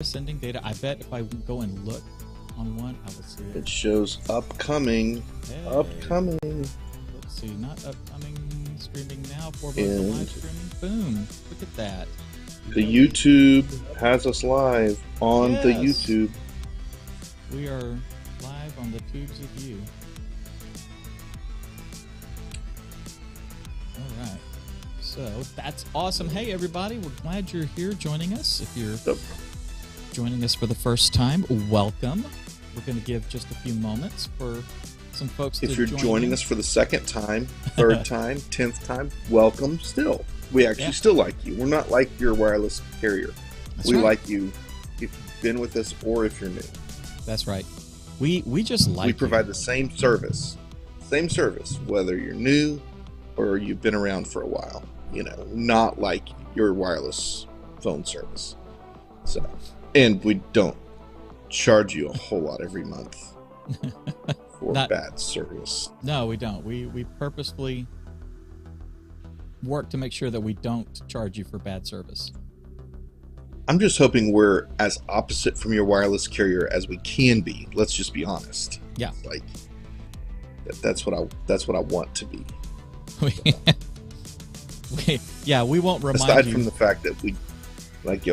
sending data. I bet if I go and look on one, I will see it. It shows upcoming. Hey. Upcoming. Let's see, not upcoming, streaming now, 4 months of live streaming. Boom. Look at that. The YouTube has us live on the Yes. YouTube. We are live on the tubes of you. All right. So that's awesome. Hey, everybody. We're glad you're here joining us. If you're joining us for the first time, welcome. We're going to give just a few moments for some folks to join. If you're joining us for the second time, third time, 10th time, welcome still. We actually still like you. We're not like your wireless carrier. That's we right. like you if you've been with us or if you're new. That's right. We just like we provide the same service, whether you're new or you've been around for a while. You know, not like your wireless phone service. So, and we don't charge you a whole lot every month for bad service. No, we don't. We purposefully work to make sure that we don't charge you for bad service. I'm just hoping we're as opposite from your wireless carrier as we can be. Let's just be honest. Yeah. Like that's what I want to be. We won't remind Aside you. from the fact that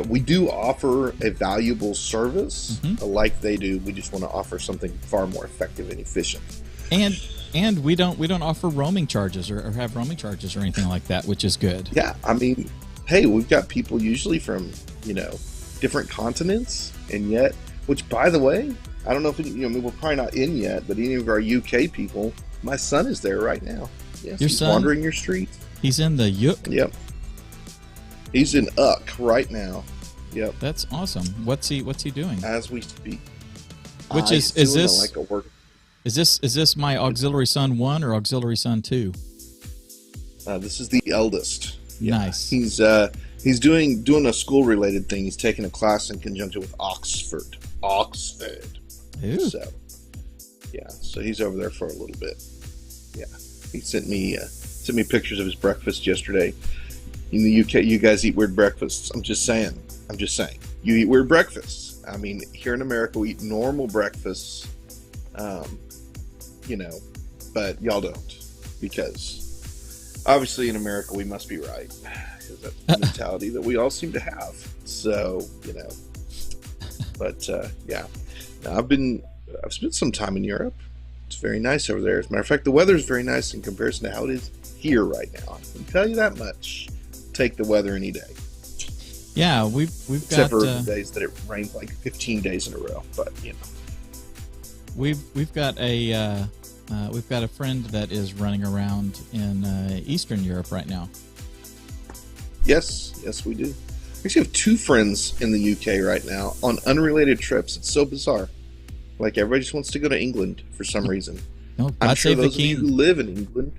we do offer a valuable service like they do. We just want to offer something far more effective and efficient. And we don't offer roaming charges or have roaming charges or anything like that, which is good. Yeah, I mean, hey, we've got people usually from, different continents, and yet, which by the way, I don't know if we're probably not in yet, but any of our UK people, my son is there right now. Yes, Your he's son? wandering your streets. He's in the Yuk. Yep. He's in Uck right now. Yep. That's awesome. What's he doing? As we speak. Which is doing this like a work? Is this my auxiliary son 1 or auxiliary son 2? This is the eldest. Yeah. Nice. He's doing a school related thing. He's taking a class in conjunction with Oxford. Ooh. So he's over there for a little bit. Yeah. He sent me pictures of his breakfast yesterday. In the UK, you guys eat weird breakfasts. I'm just saying. You eat weird breakfasts. I mean, here in America, we eat normal breakfasts, but y'all don't. Because obviously in America, we must be right. Because that's the mentality that we all seem to have. So, but yeah. Now, I've spent some time in Europe. It's very nice over there. As a matter of fact, the weather is very nice in comparison to how it is here right now. I can tell you that much. Take the weather any day. Yeah, we've except got for the days that it rained like 15 days in a row. But we've got a friend that is running around in Eastern Europe right now. Yes, we do. We actually have 2 friends in the UK right now on unrelated trips. It's so bizarre. Like everybody just wants to go to England for some reason. No, I'm sure those of you who live in England,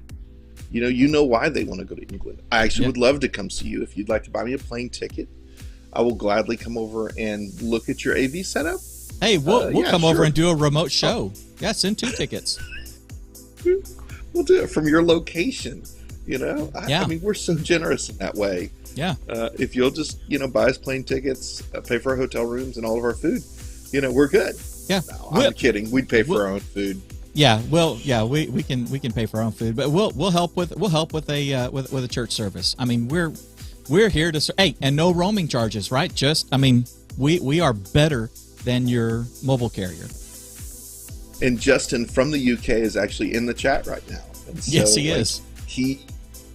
you know why they want to go to England. I actually would love to come see you. If you'd like to buy me a plane ticket, I will gladly come over and look at your AV setup. Hey, we'll come over and do a remote show. Yeah, send 2 tickets. We'll do it from your location. Yeah. I mean, we're so generous in that way. Yeah. If you'll just, buy us plane tickets, pay for our hotel rooms and all of our food, we're good. Yeah. No, I'm kidding. We'd pay for our own food. Yeah. Well, yeah, we can pay for our own food, but we'll help with a church service. I mean, we're here to hey, and no roaming charges, right? We are better than your mobile carrier. And Justin from the UK is actually in the chat right now. And so, yes, he is.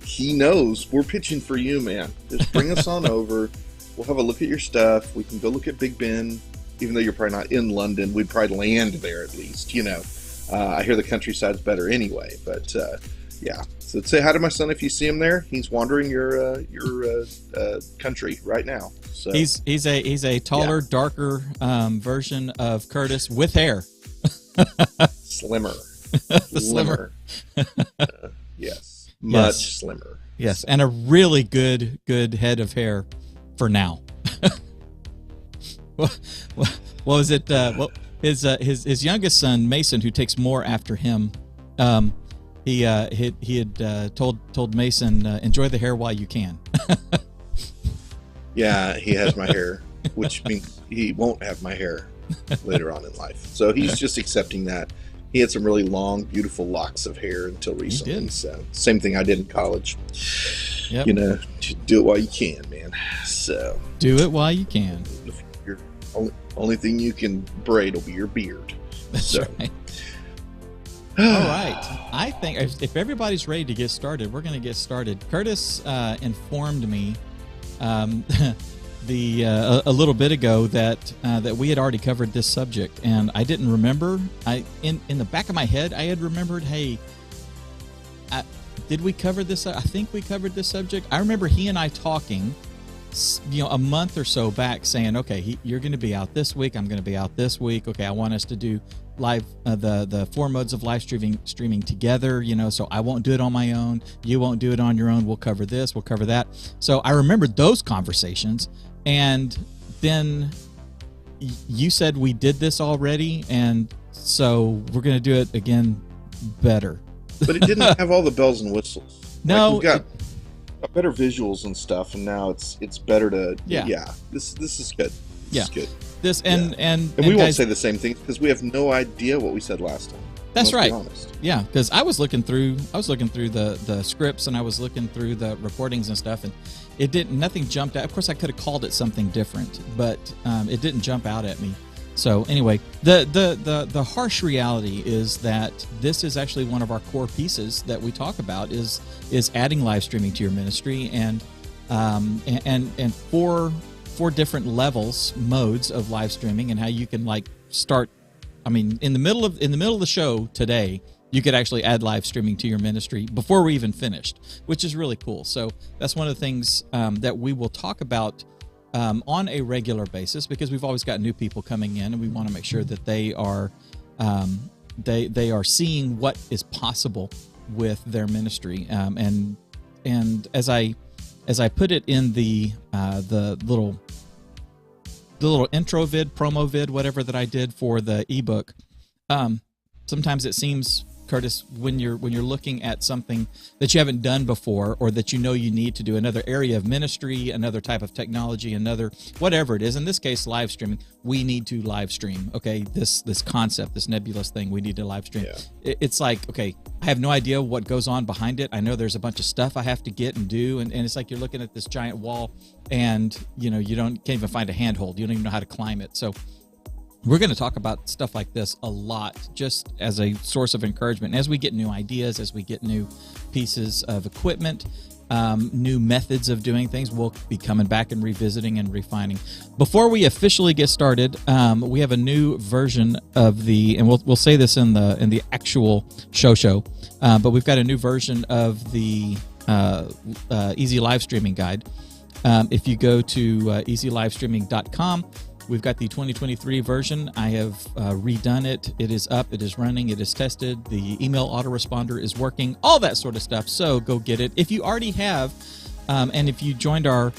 He knows we're pitching for you, man. Just bring us on over. We'll have a look at your stuff. We can go look at Big Ben. Even though you're probably not in London, we'd probably land there at least. I hear the countryside's better anyway. But yeah, so say hi to my son if you see him there. He's wandering your country right now. So he's a taller, darker version of Curtis with hair. Slimmer. Slimmer. Yes. Much slimmer. Yes, and a really good head of hair for now. What was it? His youngest son Mason, who takes more after him, he had told Mason, enjoy the hair while you can. Yeah, he has my hair, which means he won't have my hair later on in life. So he's just accepting that. He had some really long, beautiful locks of hair until recently. He did. So same thing I did in college. Yep. You know, do it while you can, man. So do it while you can. Your only thing you can braid will be your beard. That's so. Right. All right. I think if everybody's ready to get started, we're going to get started. Curtis informed me a little bit ago that we had already covered this subject, and I didn't remember. In the back of my head, I had remembered, hey, did we cover this? I think we covered this subject. I remember he and I talking, a month or so back, saying, okay, you're going to be out this week. I'm going to be out this week. Okay, I want us to do live the 4 modes of live streaming together, so I won't do it on my own. You won't do it on your own. We'll cover this. We'll cover that. So I remembered those conversations. And then you said we did this already, and so we're going to do it again better. But it didn't have all the bells and whistles. No, we've got better visuals and stuff, and now it's better to This is good. This is good. This and we guys, won't say the same things because we have no idea what we said last time. That's right. Yeah, because I was looking through the scripts, and I was looking through the recordings and stuff, and nothing jumped out. Of course, I could have called it something different, but it didn't jump out at me. So anyway, the harsh reality is that this is actually one of our core pieces that we talk about is adding live streaming to your ministry, and four different modes of live streaming, and how you can start. I mean, in the middle of the show today, you could actually add live streaming to your ministry before we even finished, which is really cool. So that's one of the things that we will talk about on a regular basis, because we've always got new people coming in, and we want to make sure that they are they are seeing what is possible with their ministry. And as I put it in the little intro vid, promo vid, whatever that I did for the ebook, sometimes it seems, Curtis, when you're looking at something that you haven't done before, or that you need to do, another area of ministry, another type of technology, another whatever it is, in this case live streaming, we need to live stream. Okay, this concept, this nebulous thing, we need to live stream. Yeah. It's like, okay, I have no idea what goes on behind it. I know there's a bunch of stuff I have to get and do, and it's like you're looking at this giant wall, and you can't even find a handhold. You don't even know how to climb it. So we're going to talk about stuff like this a lot, just as a source of encouragement. As we get new ideas, as we get new pieces of equipment, new methods of doing things, we'll be coming back and revisiting and refining. Before we officially get started, we have a new version of and we'll say this in the actual show, but we've got a new version of the Easy Live Streaming Guide. If you go to easylivestreaming.com, we've got the 2023 version. I have redone it. It is up. It is running. It is tested. The email autoresponder is working. All that sort of stuff. So go get it. If you already have, and if you joined our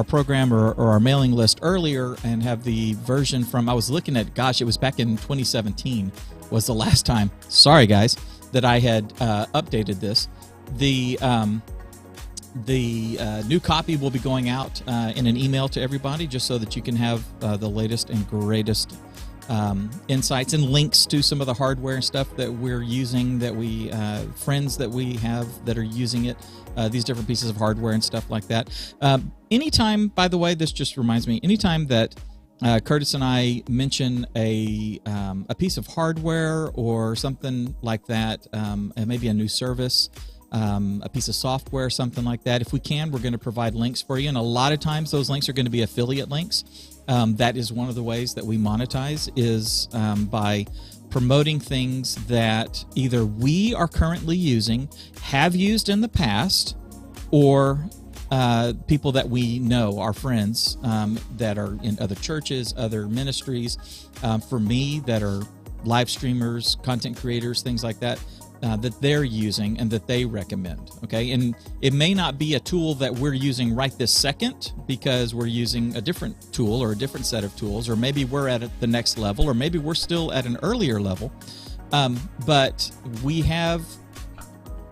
program or our mailing list earlier and have the version from, I was looking at, it was back in 2017 was the last time. Sorry, guys, that I had updated this. The new copy will be going out in an email to everybody, just so that you can have the latest and greatest insights and links to some of the hardware and stuff that we're using, that we friends that we have that are using it, these different pieces of hardware and stuff like that. Anytime, by the way, this just reminds me, anytime that Curtis and I mention a piece of hardware or something like that, and maybe a new service, a piece of software, something like that, if we can, we're going to provide links for you. And a lot of times those links are going to be affiliate links. That is one of the ways that we monetize, is by promoting things that either we are currently using, have used in the past, or people that we know, our friends that are in other churches, other ministries, for me, that are live streamers, content creators, things like that, that they're using and that they recommend. Okay, and it may not be a tool that we're using right this second, because we're using a different tool or a different set of tools, or maybe we're at the next level, or maybe we're still at an earlier level, but we have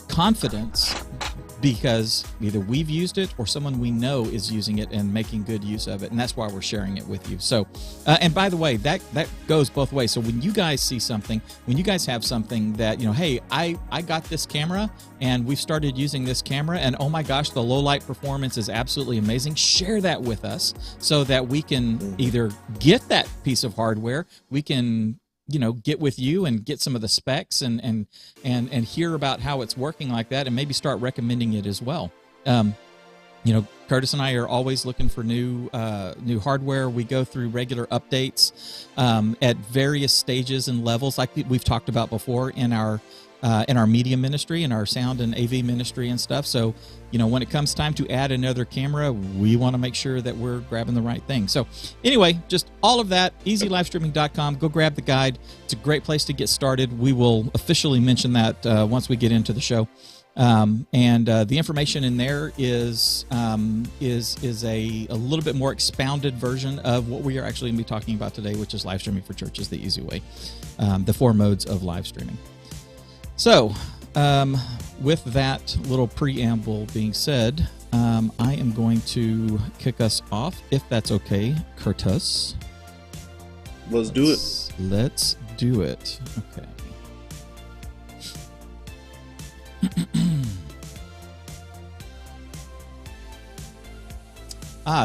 confidence because either we've used it or someone we know is using it and making good use of it, and that's why we're sharing it with you. So, and by the way, that goes both ways. So when you guys see something, when you guys have something that, hey, I got this camera and we've started using this camera, and oh my gosh, the low light performance is absolutely amazing, share that with us so that we can either get that piece of hardware, we can get with you and get some of the specs and hear about how it's working like that, and maybe start recommending it as well. Curtis and I are always looking for new hardware. We go through regular updates at various stages and levels, like we've talked about before in our media ministry and our sound and AV ministry and stuff. So, when it comes time to add another camera, we want to make sure that we're grabbing the right thing. So anyway, just all of that, easylivestreaming.com. Go grab the guide. It's a great place to get started. We will officially mention that once we get into the show. And the information in there is a little bit more expounded version of what we are actually going to be talking about today, which is live streaming for churches the easy way, the 4 modes of live streaming. So, with that little preamble being said, I am going to kick us off, if that's okay, Curtis. Let's do it. Let's do it. Okay.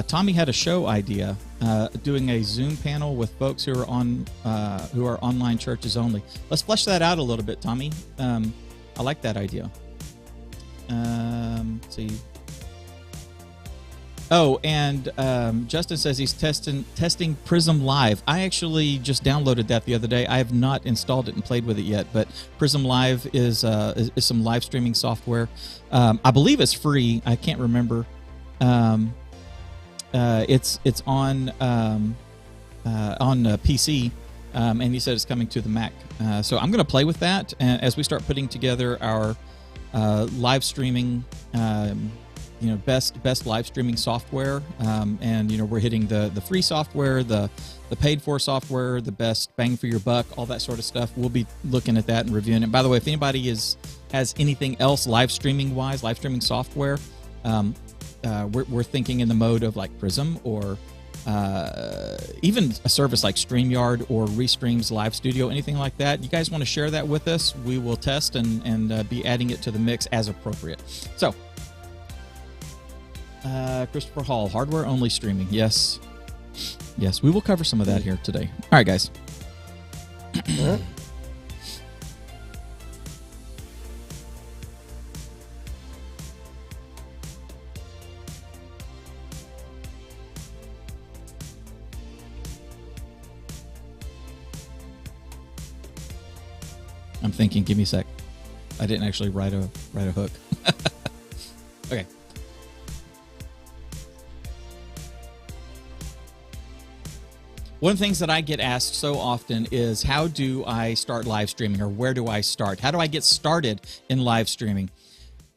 Tommy had a show idea, doing a Zoom panel with folks who are online churches only. Let's flesh that out a little bit, Tommy. I like that idea. Let's see. Oh, and Justin says he's testing Prism Live. I actually just downloaded that the other day. I have not installed it and played with it yet, but Prism Live is some live streaming software. I believe it's free. I can't remember. It's on PC, and he said it's coming to the Mac. So I'm going to play with that as we start putting together our live streaming. Best live streaming software, and we're hitting the free software, the paid for software, the best bang for your buck, all that sort of stuff. We'll be looking at that and reviewing it. By the way, if anybody has anything else live streaming software, we're thinking in the mode of like Prism or even a service like StreamYard or Restream's Live Studio, anything like that. You guys want to share that with us? We will test and be adding it to the mix as appropriate. So. Christopher Hall, hardware only streaming. Yes, we will cover some of that here today. All right, guys. I'm thinking. Give me a sec. I didn't actually write a hook. Okay. One of the things that I get asked so often is, how do I start live streaming, or where do I start? How do I get started in live streaming?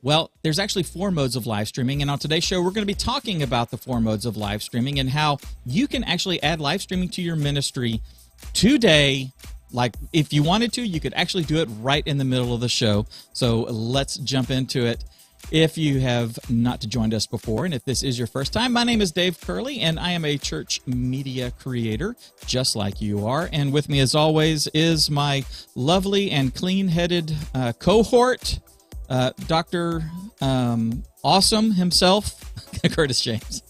Well, there's actually 4 modes of live streaming, and on today's show, we're going to be talking about the 4 modes of live streaming and how you can actually add live streaming to your ministry today. Like, if you wanted to, you could actually do it right in the middle of the show. So let's jump into it. If you have not joined us before, and if this is your first time, my name is Dave Curley, and I am a church media creator, just like you are. And with me, as always, is my lovely and clean-headed cohort, Dr. Awesome himself, Curtis James.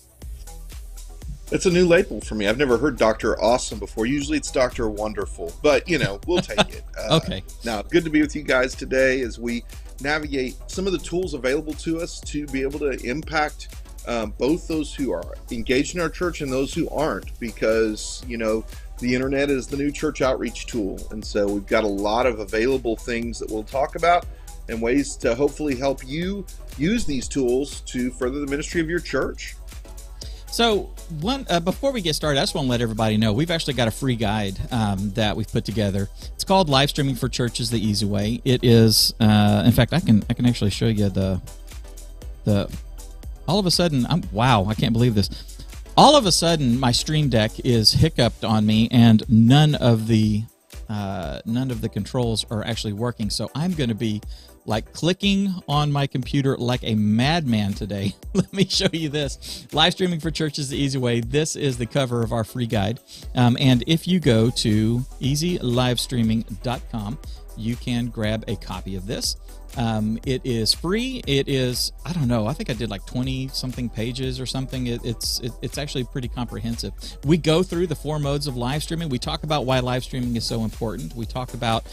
It's a new label for me. I've never heard Dr. Awesome before. Usually it's Dr. Wonderful, but, we'll take it. Okay. Now, good to be with you guys today as we navigate some of the tools available to us to be able to impact both those who are engaged in our church and those who aren't, because the internet is the new church outreach tool, and so we've got a lot of available things that we'll talk about and ways to hopefully help you use these tools to further the ministry of your church. So before we get started, I just want to let everybody know we've actually got a free guide that we've put together. It's called Live Streaming for Churches the Easy Way. It is, in fact, I can actually show you the. All of a sudden, I can't believe this. All of a sudden, my Stream Deck is hiccuped on me, and none of the controls are actually working. So I'm going to be like clicking on my computer like a madman today. Let me show you this. Live streaming for churches the easy way. This is the cover of our free guide. And if you go to easylivestreaming.com, you can grab a copy of this. It is free. It is, I don't know, I think I did like 20 something pages or something. It's actually pretty comprehensive. We go through the 4 modes of live streaming. We talk about why live streaming is so important. We talk about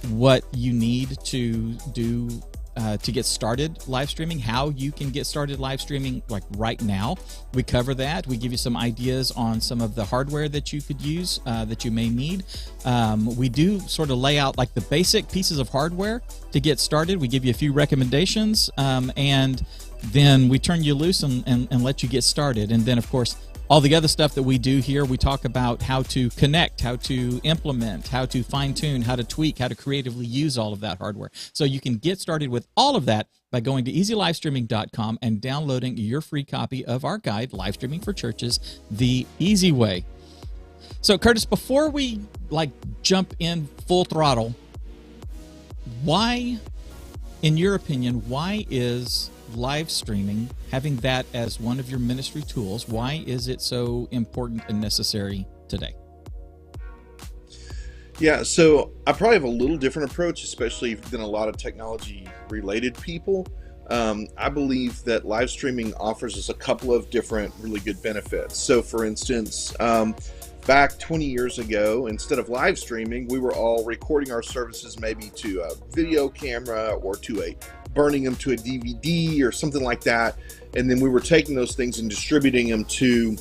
what you need to do to get started live streaming, how you can get started live streaming like right now. We cover that. We give you some ideas on some of the hardware that you could use, that you may need. We do sort of lay out like the basic pieces of hardware to get started. We give you a few recommendations, and then we turn you loose and let you get started. And then, of course, all the other stuff that we do here, we talk about how to connect, how to implement, how to fine-tune, how to tweak, how to creatively use all of that hardware. So you can get started with all of that by going to easylivestreaming.com and downloading your free copy of our guide, Live Streaming for Churches, the easy way. So, Curtis, before we jump in full throttle, why, in your opinion, why is live streaming, having that as one of your ministry tools, why is it so important and necessary today? Yeah, so I probably have a little different approach, especially than a lot of technology-related people. I believe that live streaming offers us a couple of different really good benefits. So, for instance, back 20 years ago, instead of live streaming, we were all recording our services maybe to a video camera or burning them to a DVD or something like that. And then we were taking those things and distributing them to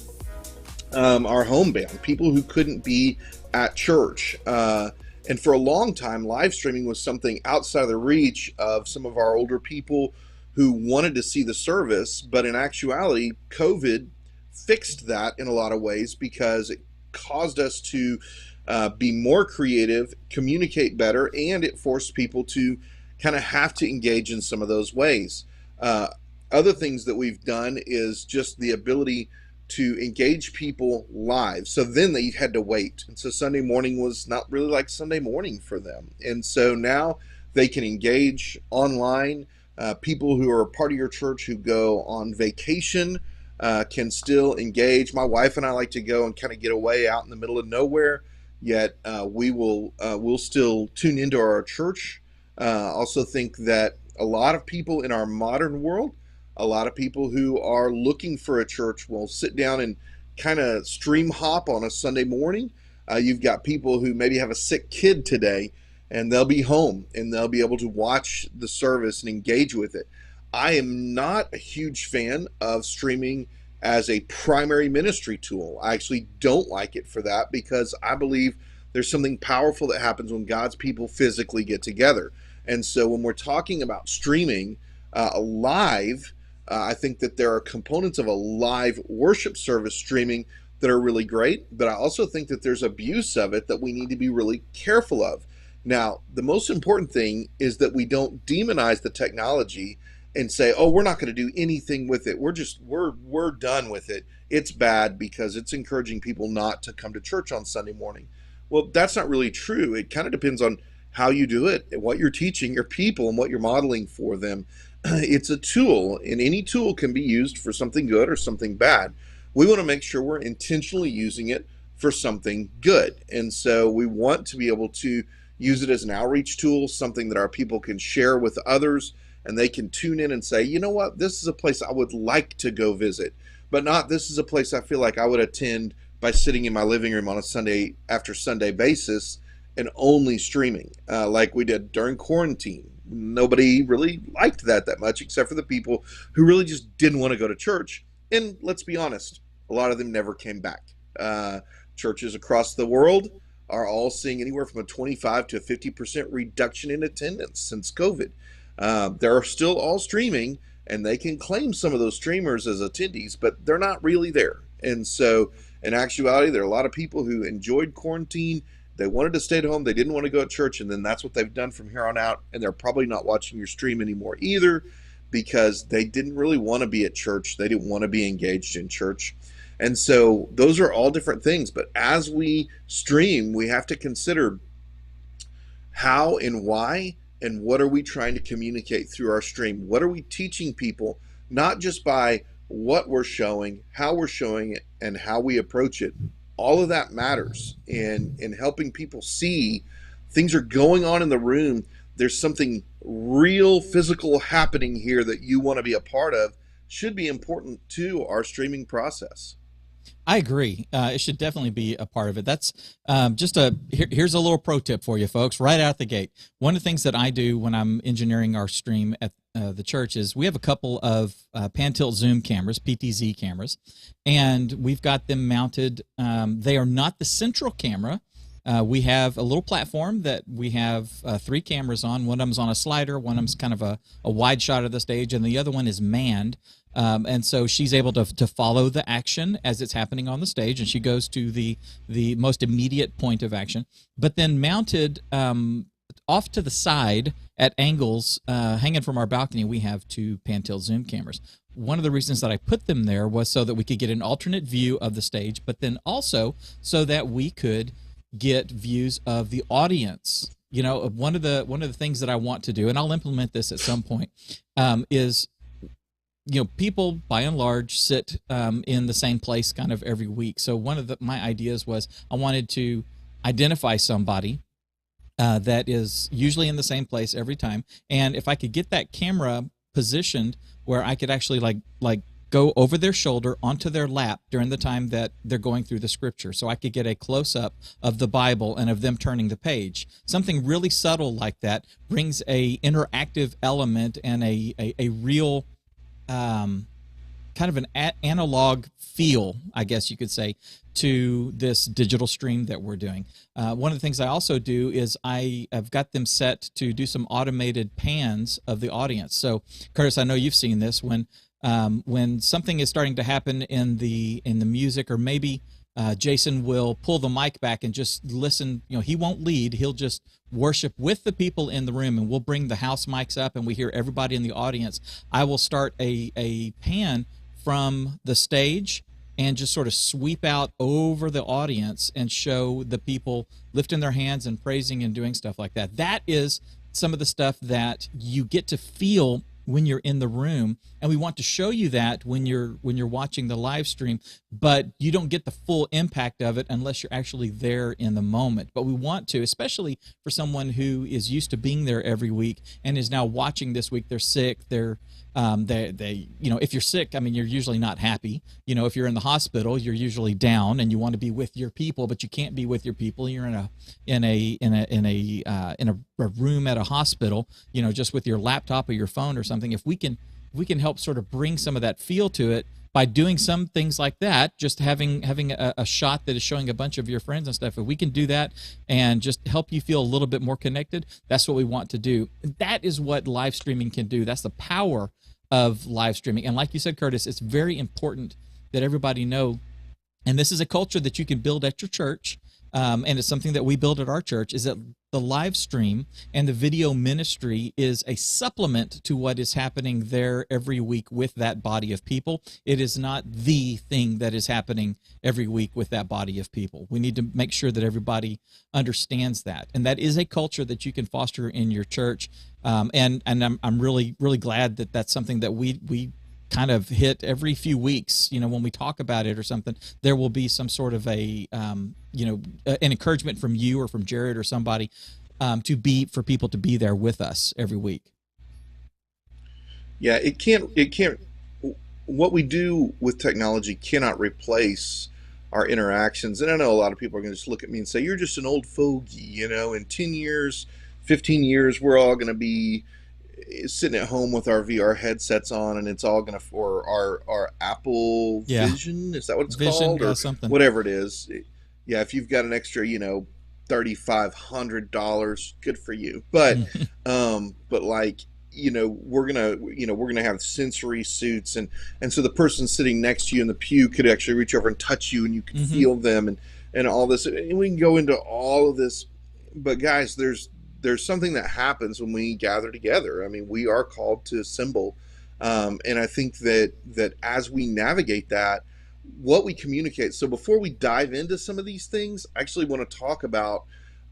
our homebound, people who couldn't be at church. And for a long time, live streaming was something outside of the reach of some of our older people who wanted to see the service. But in actuality, COVID fixed that in a lot of ways because it caused us to be more creative, communicate better, and it forced people to kind of have to engage in some of those ways. Other things that we've done is just the ability to engage people live. So then they had to wait. And so Sunday morning was not really like Sunday morning for them. And so now they can engage online. People who are a part of your church who go on vacation can still engage. My wife and I like to go and kind of get away out in the middle of nowhere, yet we'll still tune into our church. Also think that a lot of people in our modern world, a lot of people who are looking for a church will sit down and kind of stream hop on a Sunday morning. You've got people who maybe have a sick kid today and they'll be home and they'll be able to watch the service and engage with it. I am not a huge fan of streaming as a primary ministry tool. I actually don't like it for that because I believe there's something powerful that happens when God's people physically get together. And so when we're talking about streaming live, I think that there are components of a live worship service streaming that are really great, but I also think that there's abuse of it that we need to be really careful of. Now, the most important thing is that we don't demonize the technology and say, oh, we're not going to do anything with it. We're done with it. It's bad because it's encouraging people not to come to church on Sunday morning. Well, that's not really true. It kind of depends on how you do it, and what you're teaching your people and what you're modeling for them. It's a tool, and any tool can be used for something good or something bad. We want to make sure we're intentionally using it for something good. And so we want to be able to use it as an outreach tool, something that our people can share with others, and they can tune in and say, you know what, this is a place I would like to go visit, but not this is a place I feel like I would attend by sitting in my living room on a Sunday after Sunday basis and only streaming, like we did during quarantine. Nobody really liked that much, except for the people who really just didn't want to go to church. And let's be honest, a lot of them never came back. Churches across the world are all seeing anywhere from a 25 to a 50% reduction in attendance since COVID. They're still all streaming, and they can claim some of those streamers as attendees, but they're not really there. And so in actuality, there are a lot of people who enjoyed quarantine. They wanted to stay at home. They didn't want to go to church, and then that's what they've done from here on out. And they're probably not watching your stream anymore either because they didn't really want to be at church. They didn't want to be engaged in church. And so those are all different things. But as we stream, we have to consider how and why and what are we trying to communicate through our stream? What are we teaching people, not just by what we're showing, how we're showing it, and how we approach it? All of that matters in helping people see things are going on in the room. There's something real physical happening here that you want to be a part of, should be important to our streaming process. I agree. It should definitely be a part of it. That's here's a little pro tip for you folks right out the gate. One of the things that I do when I'm engineering our stream at the church is we have a couple of pan tilt zoom cameras, PTZ cameras, and we've got them mounted. They are not the central camera. We have a little platform that we have 3 cameras on. One of them's on a slider, one of them's kind of a wide shot of the stage, and the other one is manned. And so she's able to follow the action as it's happening on the stage, and she goes to the most immediate point of action. But then mounted off to the side at angles, hanging from our balcony, we have 2 pan tilt zoom cameras. One of the reasons that I put them there was so that we could get an alternate view of the stage, but then also so that we could get views of the audience. You know, one of the things that I want to do, and I'll implement this at some point, is, you know, people by and large sit in the same place kind of every week. So one of my ideas was I wanted to identify somebody that is usually in the same place every time, and if I could get that camera positioned where I could actually like go over their shoulder onto their lap during the time that they're going through the scripture, so I could get a close-up of the Bible and of them turning the page. Something really subtle like that brings a interactive element and a real kind of an analog feel, I guess you could say, to this digital stream that we're doing. One of the things I also do is I have got them set to do some automated pans of the audience. So Curtis, I know you've seen this when something is starting to happen in the music, or maybe Jason will pull the mic back and just listen. You know, he won't lead, he'll just worship with the people in the room, and we'll bring the house mics up and we hear everybody in the audience. I will start a pan from the stage and just sort of sweep out over the audience and show the people lifting their hands and praising and doing stuff like that. That is some of the stuff that you get to feel when you're in the room, and we want to show you that when you're watching the live stream, but you don't get the full impact of it unless you're actually there in the moment. But we want to, especially for someone who is used to being there every week and is now watching this week. They're sick, they you know, if you're sick, I mean, you're usually not happy. You know, if you're in the hospital, you're usually down and you want to be with your people, but you can't be with your people. You're in a room at a hospital, you know, just with your laptop or your phone or something. If we can help sort of bring some of that feel to it by doing some things like that, just having a shot that is showing a bunch of your friends and stuff, if we can do that and just help you feel a little bit more connected, that's what we want to do. That is what live streaming can do. That's the power of live streaming. And like you said, Curtis, it's very important that everybody know, and this is a culture that you can build at your church, and it's something that we build at our church, is that the live stream and the video ministry is a supplement to what is happening there every week with that body of people. It is not the thing that is happening every week with that body of people. We need to make sure that everybody understands that, and that is a culture that you can foster in your church. And I'm really glad that that's something that we kind of hit every few weeks. You know, when we talk about it or something, there will be some sort of an encouragement from you or from Jared or somebody for people to be there with us every week. Yeah, it can't. What we do with technology cannot replace our interactions. And I know a lot of people are going to just look at me and say, "You're just an old fogey." You know, in 10 years, 15 years, we're all going to be sitting at home with our VR headsets on, and it's all going to, for our Apple Vision, is that what it's called, or something, whatever it is. Yeah, if you've got an extra, you know, $3,500, good for you. But but like, you know, we're gonna have sensory suits, and so the person sitting next to you in the pew could actually reach over and touch you, and you can feel them, and all this, and we can go into all of this. But guys, there's something that happens when we gather together. I mean, we are called to assemble, and I think that as we navigate that, what we communicate. So before we dive into some of these things, I actually want to talk about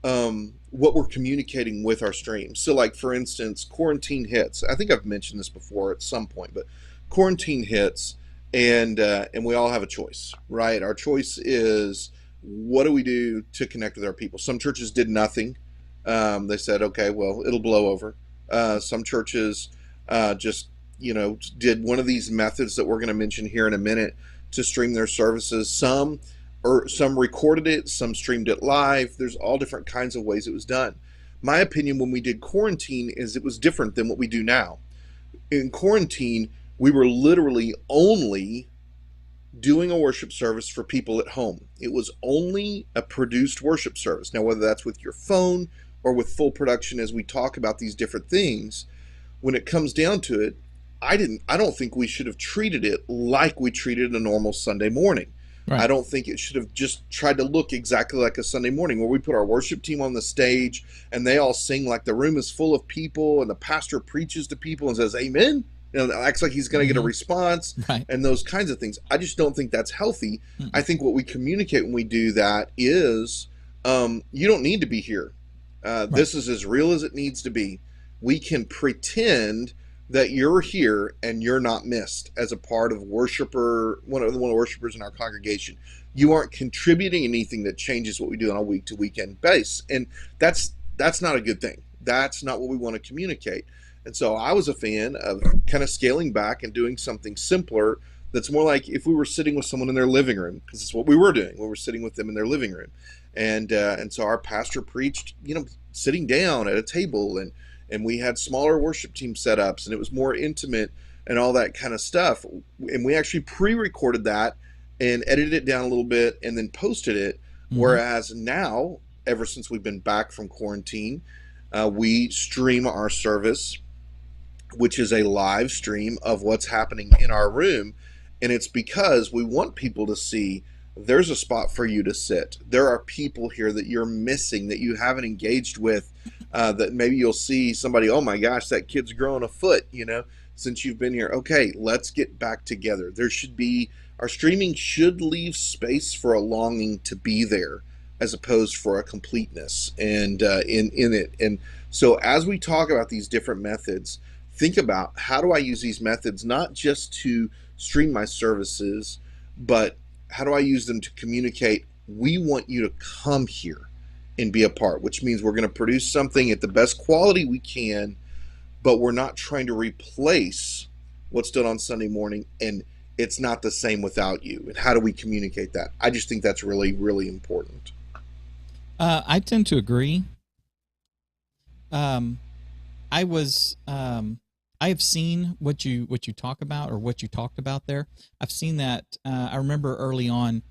what we're communicating with our streams. So, like for instance, quarantine hits. I think I've mentioned this before at some point, but quarantine hits, and we all have a choice, right? Our choice is what do we do to connect with our people. Some churches did nothing. They said, okay, well, it'll blow over. Some churches just did one of these methods that we're going to mention here in a minute to stream their services. Some recorded it, some streamed it live. There's all different kinds of ways it was done. My opinion when we did quarantine is it was different than what we do now. In quarantine, we were literally only doing a worship service for people at home. It was only a produced worship service. Now, whether that's with your phone or with full production, as we talk about these different things, when it comes down to it, I don't think we should have treated it like we treated a normal Sunday morning. Right. I don't think it should have just tried to look exactly like a Sunday morning where we put our worship team on the stage and they all sing like the room is full of people and the pastor preaches to people and says, amen. Acts like he's going to get a response, right, and those kinds of things. I just don't think that's healthy. I think what we communicate when we do that is you don't need to be here. Right. This is as real as it needs to be. We can pretend that you're here and you're not missed as a part of one of the worshipers in our congregation. You aren't contributing anything that changes what we do on a week-to-weekend basis, and that's not a good thing. That's not what we want to communicate. And so I was a fan of kind of scaling back and doing something simpler that's more like if we were sitting with someone in their living room, because it's what we were doing. We were sitting with them in their living room. And so our pastor preached, sitting down at a table, and we had smaller worship team setups, and it was more intimate and all that kind of stuff. And we actually pre-recorded that and edited it down a little bit and then posted it. Mm-hmm. Whereas now, ever since we've been back from quarantine, we stream our service, which is a live stream of what's happening in our room. And it's because we want people to see there's a spot for you to sit. There are people here that you're missing, that you haven't engaged with, that maybe you'll see somebody, oh my gosh, that kid's growing a foot, since you've been here. Okay, let's get back together. Our streaming should leave space for a longing to be there as opposed for a completeness and in it. And so as we talk about these different methods, think about how do I use these methods not just to stream my services, but how do I use them to communicate, we want you to come here and be a part, which means we're going to produce something at the best quality we can, but we're not trying to replace what's done on Sunday morning, and it's not the same without you. And how do we communicate that? I just think that's really, really important. I tend to agree. I have seen what you talk about, or what you talked about there. I've seen that. I remember early on,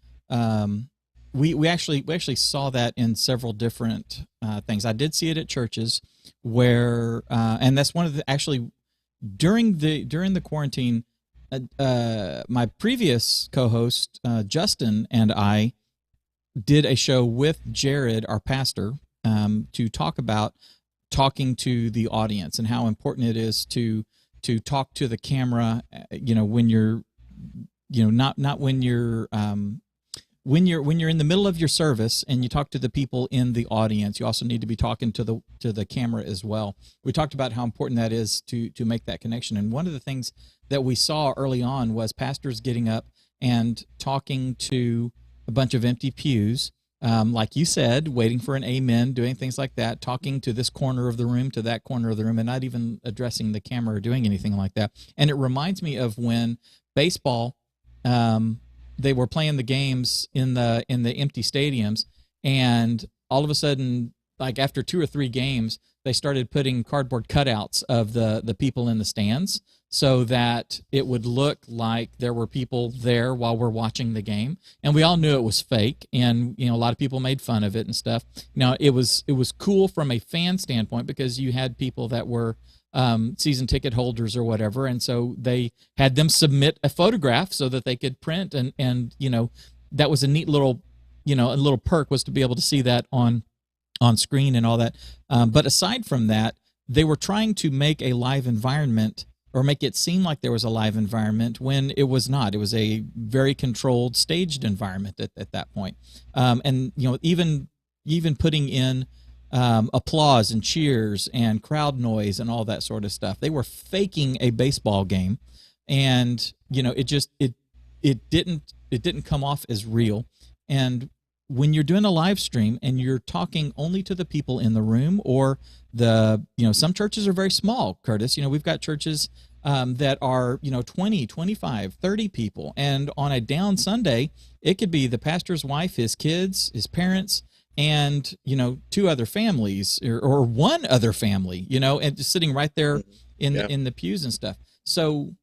we actually saw that in several different things. I did see it at churches where, and that's one of the actually during the quarantine. My previous co-host Justin and I did a show with Jared, our pastor, to talk about talking to the audience and how important it is to talk to the camera, when you're, not when you're when you're in the middle of your service and you talk to the people in the audience. You also need to be talking to the camera as well. We talked about how important that is to make that connection. And one of the things that we saw early on was pastors getting up and talking to a bunch of empty pews, like you said, waiting for an amen, doing things like that, talking to this corner of the room, to that corner of the room, and not even addressing the camera or doing anything like that. And it reminds me of when baseball, they were playing the games in the empty stadiums, and all of a sudden, like after 2 or 3 games, they started putting cardboard cutouts of the people in the stands so that it would look like there were people there while we're watching the game. And we all knew it was fake, and a lot of people made fun of it and stuff. Now, it was cool from a fan standpoint because you had people that were season ticket holders or whatever, and so they had them submit a photograph so that they could print, and that was a neat little a little perk, was to be able to see that on screen and all that. But aside from that, they were trying to make a live environment, or make it seem like there was a live environment when it was not. It was a very controlled, staged environment at that point. And even even putting in applause and cheers and crowd noise and all that sort of stuff. They were faking a baseball game, and it didn't come off as real. And when you're doing a live stream and you're talking only to the people in the room, or some churches are very small, Curtis. We've got churches that are 20, 25, 30 people, and on a down Sunday, it could be the pastor's wife, his kids, his parents, and two other families, or one other family, and just sitting right there in the pews and stuff. So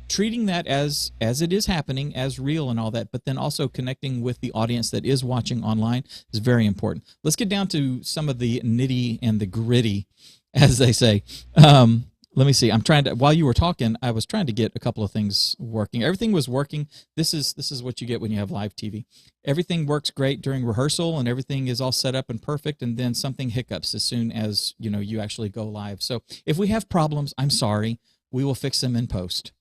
treating that as it is happening, as real and all that, but then also connecting with the audience that is watching online is very important. Let's get down to some of the nitty and the gritty, as they say. Let me see. While you were talking, I was trying to get a couple of things working. Everything was working. This is what you get when you have live TV. Everything works great during rehearsal, and everything is all set up and perfect, and then something hiccups as soon as you actually go live. So if we have problems, I'm sorry. We will fix them in post.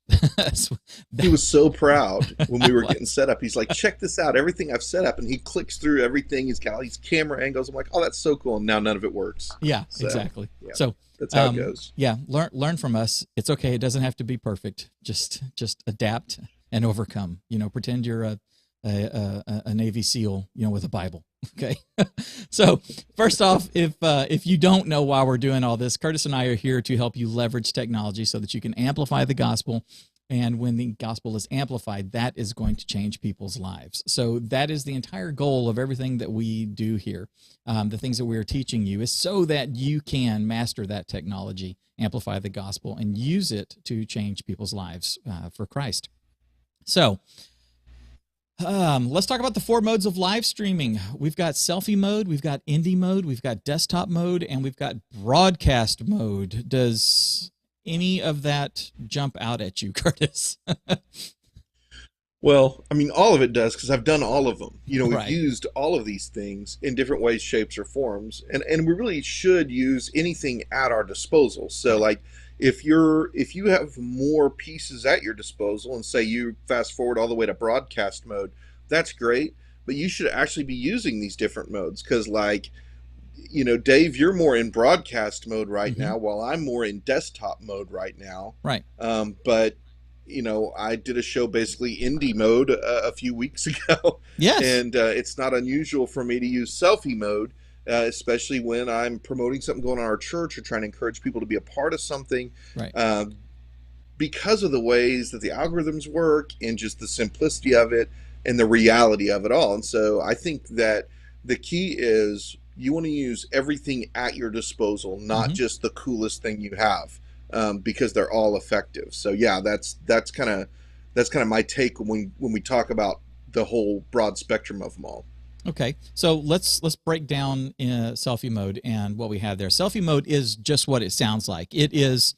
He was so proud when we were getting set up. He's like, check this out, everything I've set up. And he clicks through everything. He's got all these camera angles. I'm like, oh, that's so cool. And now none of it works. Yeah, exactly. Yeah, so that's how it goes. Yeah, learn from us. It's okay. It doesn't have to be perfect. Just adapt and overcome. Pretend you're a Navy SEAL, with a Bible. Okay. So first off, if you don't know why we're doing all this, Curtis and I are here to help you leverage technology so that you can amplify the gospel. And when the gospel is amplified, that is going to change people's lives. So that is the entire goal of everything that we do here. The things that we are teaching you is so that you can master that technology, amplify the gospel, and use it to change people's lives for Christ. So let's talk about the 4 modes of live streaming. We've got selfie mode, we've got indie mode, we've got desktop mode, and we've got broadcast mode. Does any of that jump out at you, Curtis? Well, I mean, all of it does, because I've done all of them. We've Right. used all of these things in different ways, shapes, or forms, and we really should use anything at our disposal. So, like, if you have more pieces at your disposal, and say you fast forward all the way to broadcast mode, that's great. But you should actually be using these different modes, because, like, Dave, you're more in broadcast mode right now, while I'm more in desktop mode right now. Right. But I did a show basically indie mode a few weeks ago. Yes. And it's not unusual for me to use selfie mode, especially when I'm promoting something going on in our church, or trying to encourage people to be a part of something. Right. Because of the ways that the algorithms work, and just the simplicity of it, and the reality of it all. And so I think that the key is you want to use everything at your disposal, not just the coolest thing you have, because they're all effective. So yeah, that's kind of my take when we talk about the whole broad spectrum of them all. Okay, so let's break down selfie mode and what we have there. Selfie mode is just what it sounds like. It is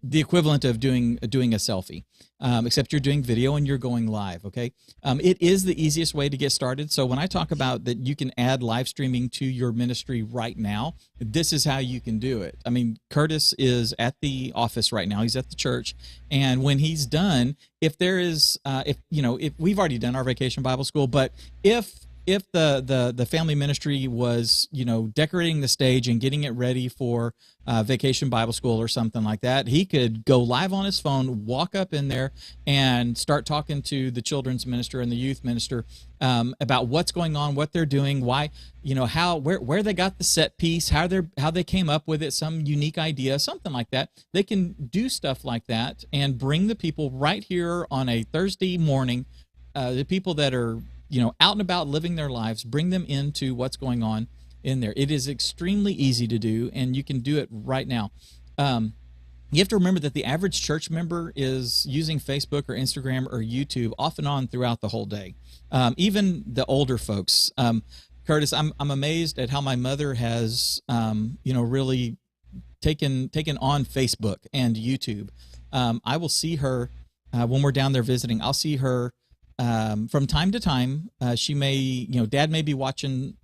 the equivalent of doing a selfie, except you're doing video and you're going live, okay? It is the easiest way to get started. So when I talk about that you can add live streaming to your ministry right now, this is how you can do it. I mean, Curtis is at the office right now. He's at the church. And when he's done, if there is, if we've already done our Vacation Bible School, but if the family ministry was, decorating the stage and getting it ready for Vacation Bible School or something like that, he could go live on his phone, walk up in there, and start talking to the children's minister and the youth minister about what's going on, what they're doing, why, where they got the set piece, how they came up with it, some unique idea, something like that. They can do stuff like that and bring the people right here on a Thursday morning, the people that are out and about living their lives, bring them into what's going on in there. It is extremely easy to do, and you can do it right now. You have to remember that the average church member is using Facebook or Instagram or YouTube off and on throughout the whole day. Even the older folks. Curtis, I'm amazed at how my mother has, really taken on Facebook and YouTube. I will see her when we're down there visiting. I'll see her from time to time. She may, Dad may be watching,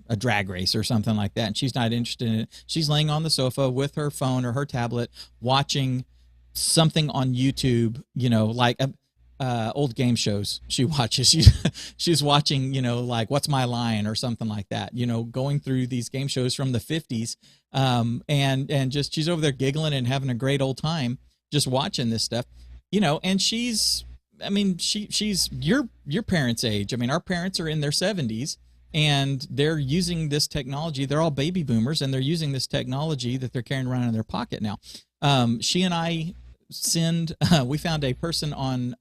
a drag race or something like that, and she's not interested in it. She's laying on the sofa with her phone or her tablet watching something on YouTube, like old game shows she watches. She's watching, like What's My Line or something like that. Going through these game shows from the 50s, and just she's over there giggling and having a great old time just watching this stuff. And she's your parents' age. I mean, our parents are in their 70s, and they're using this technology. They're all baby boomers, and they're using this technology that they're carrying around in their pocket now. She and I we found a person on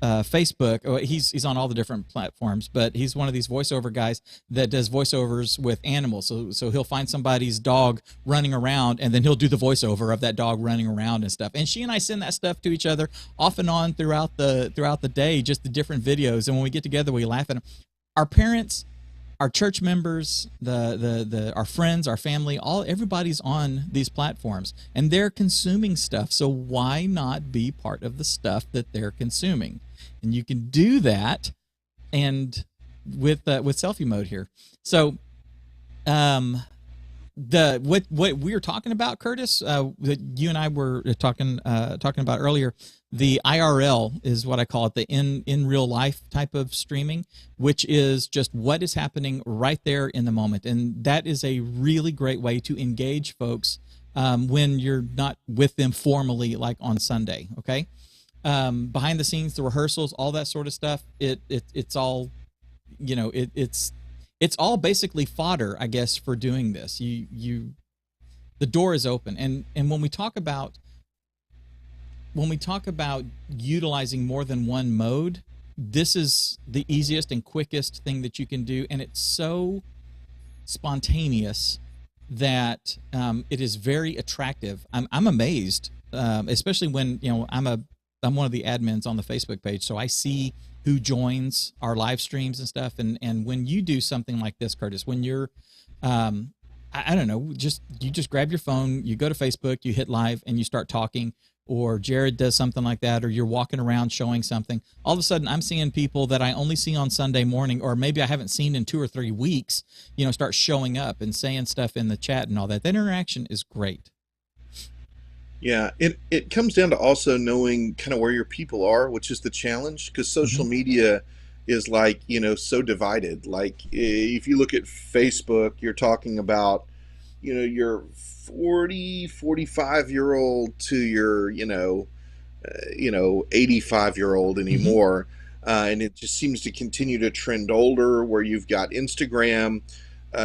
Facebook. Oh, he's on all the different platforms, but he's one of these voiceover guys that does voiceovers with animals. So he'll find somebody's dog running around, and then he'll do the voiceover of that dog running around and stuff. And she and I send that stuff to each other off and on throughout the day, just the different videos. And when we get together, we laugh at them. Our parents, our church members, our friends, our family, everybody's on these platforms, and they're consuming stuff. So why not be part of the stuff that they're consuming? And you can do that, and with selfie mode here. So, what we were talking about, Curtis, that you and I were talking about earlier. The IRL is what I call it, the in real life type of streaming, which is just what is happening right there in the moment. And that is a really great way to engage folks when you're not with them formally, like on Sunday. Okay, behind the scenes, the rehearsals, all that sort of stuff. It's all, it's all basically fodder, I guess, for doing this. The door is open, and when we talk about utilizing more than one mode, this is the easiest and quickest thing that you can do, and it's so spontaneous that it is very attractive. I'm amazed, especially when I'm one of the admins on the Facebook page, so I see who joins our live streams and stuff. And when you do something like this, Curtis, when you're I don't know, you just grab your phone, you go to Facebook, you hit live, and you start talking. Or Jared does something like that, or you're walking around showing something. All of a sudden, I'm seeing people that I only see on Sunday morning, or maybe I haven't seen in 2 or 3 weeks, start showing up and saying stuff in the chat and all that. That interaction is great. Yeah, it comes down to also knowing kind of where your people are, which is the challenge, because social media is like, so divided. Like if you look at Facebook, you're talking about, your 40, 45-year-old to your, 85-year-old anymore. And it just seems to continue to trend older, where you've got Instagram,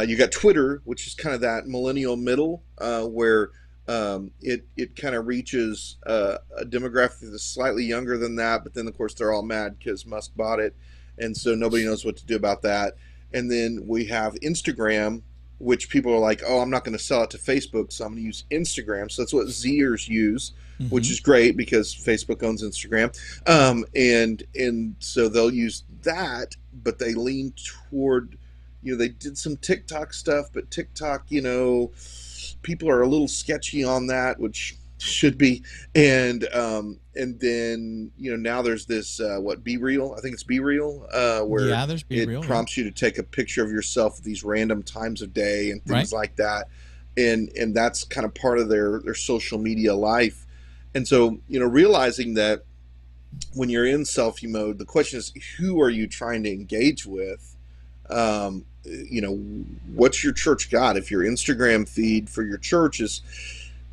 you got Twitter, which is kind of that millennial middle, where it kind of reaches a demographic that's slightly younger than that, but then of course they're all mad because Musk bought it, and so nobody knows what to do about that. And then we have Instagram, which people are like, oh, I'm not going to sell it to Facebook, so I'm going to use Instagram. So that's what Zers use, which is great because Facebook owns Instagram. And so they'll use that, but they lean toward, they did some TikTok stuff, but TikTok, people are a little sketchy on that, which should be. And then now there's this Be Real. I think it's Be Real, where there's Be Real, prompts you to take a picture of yourself at these random times of day and things like that. And that's kind of part of their social media life. And so realizing that when you're in selfie mode, the question is, who are you trying to engage with? What's your church got? If your Instagram feed for your church is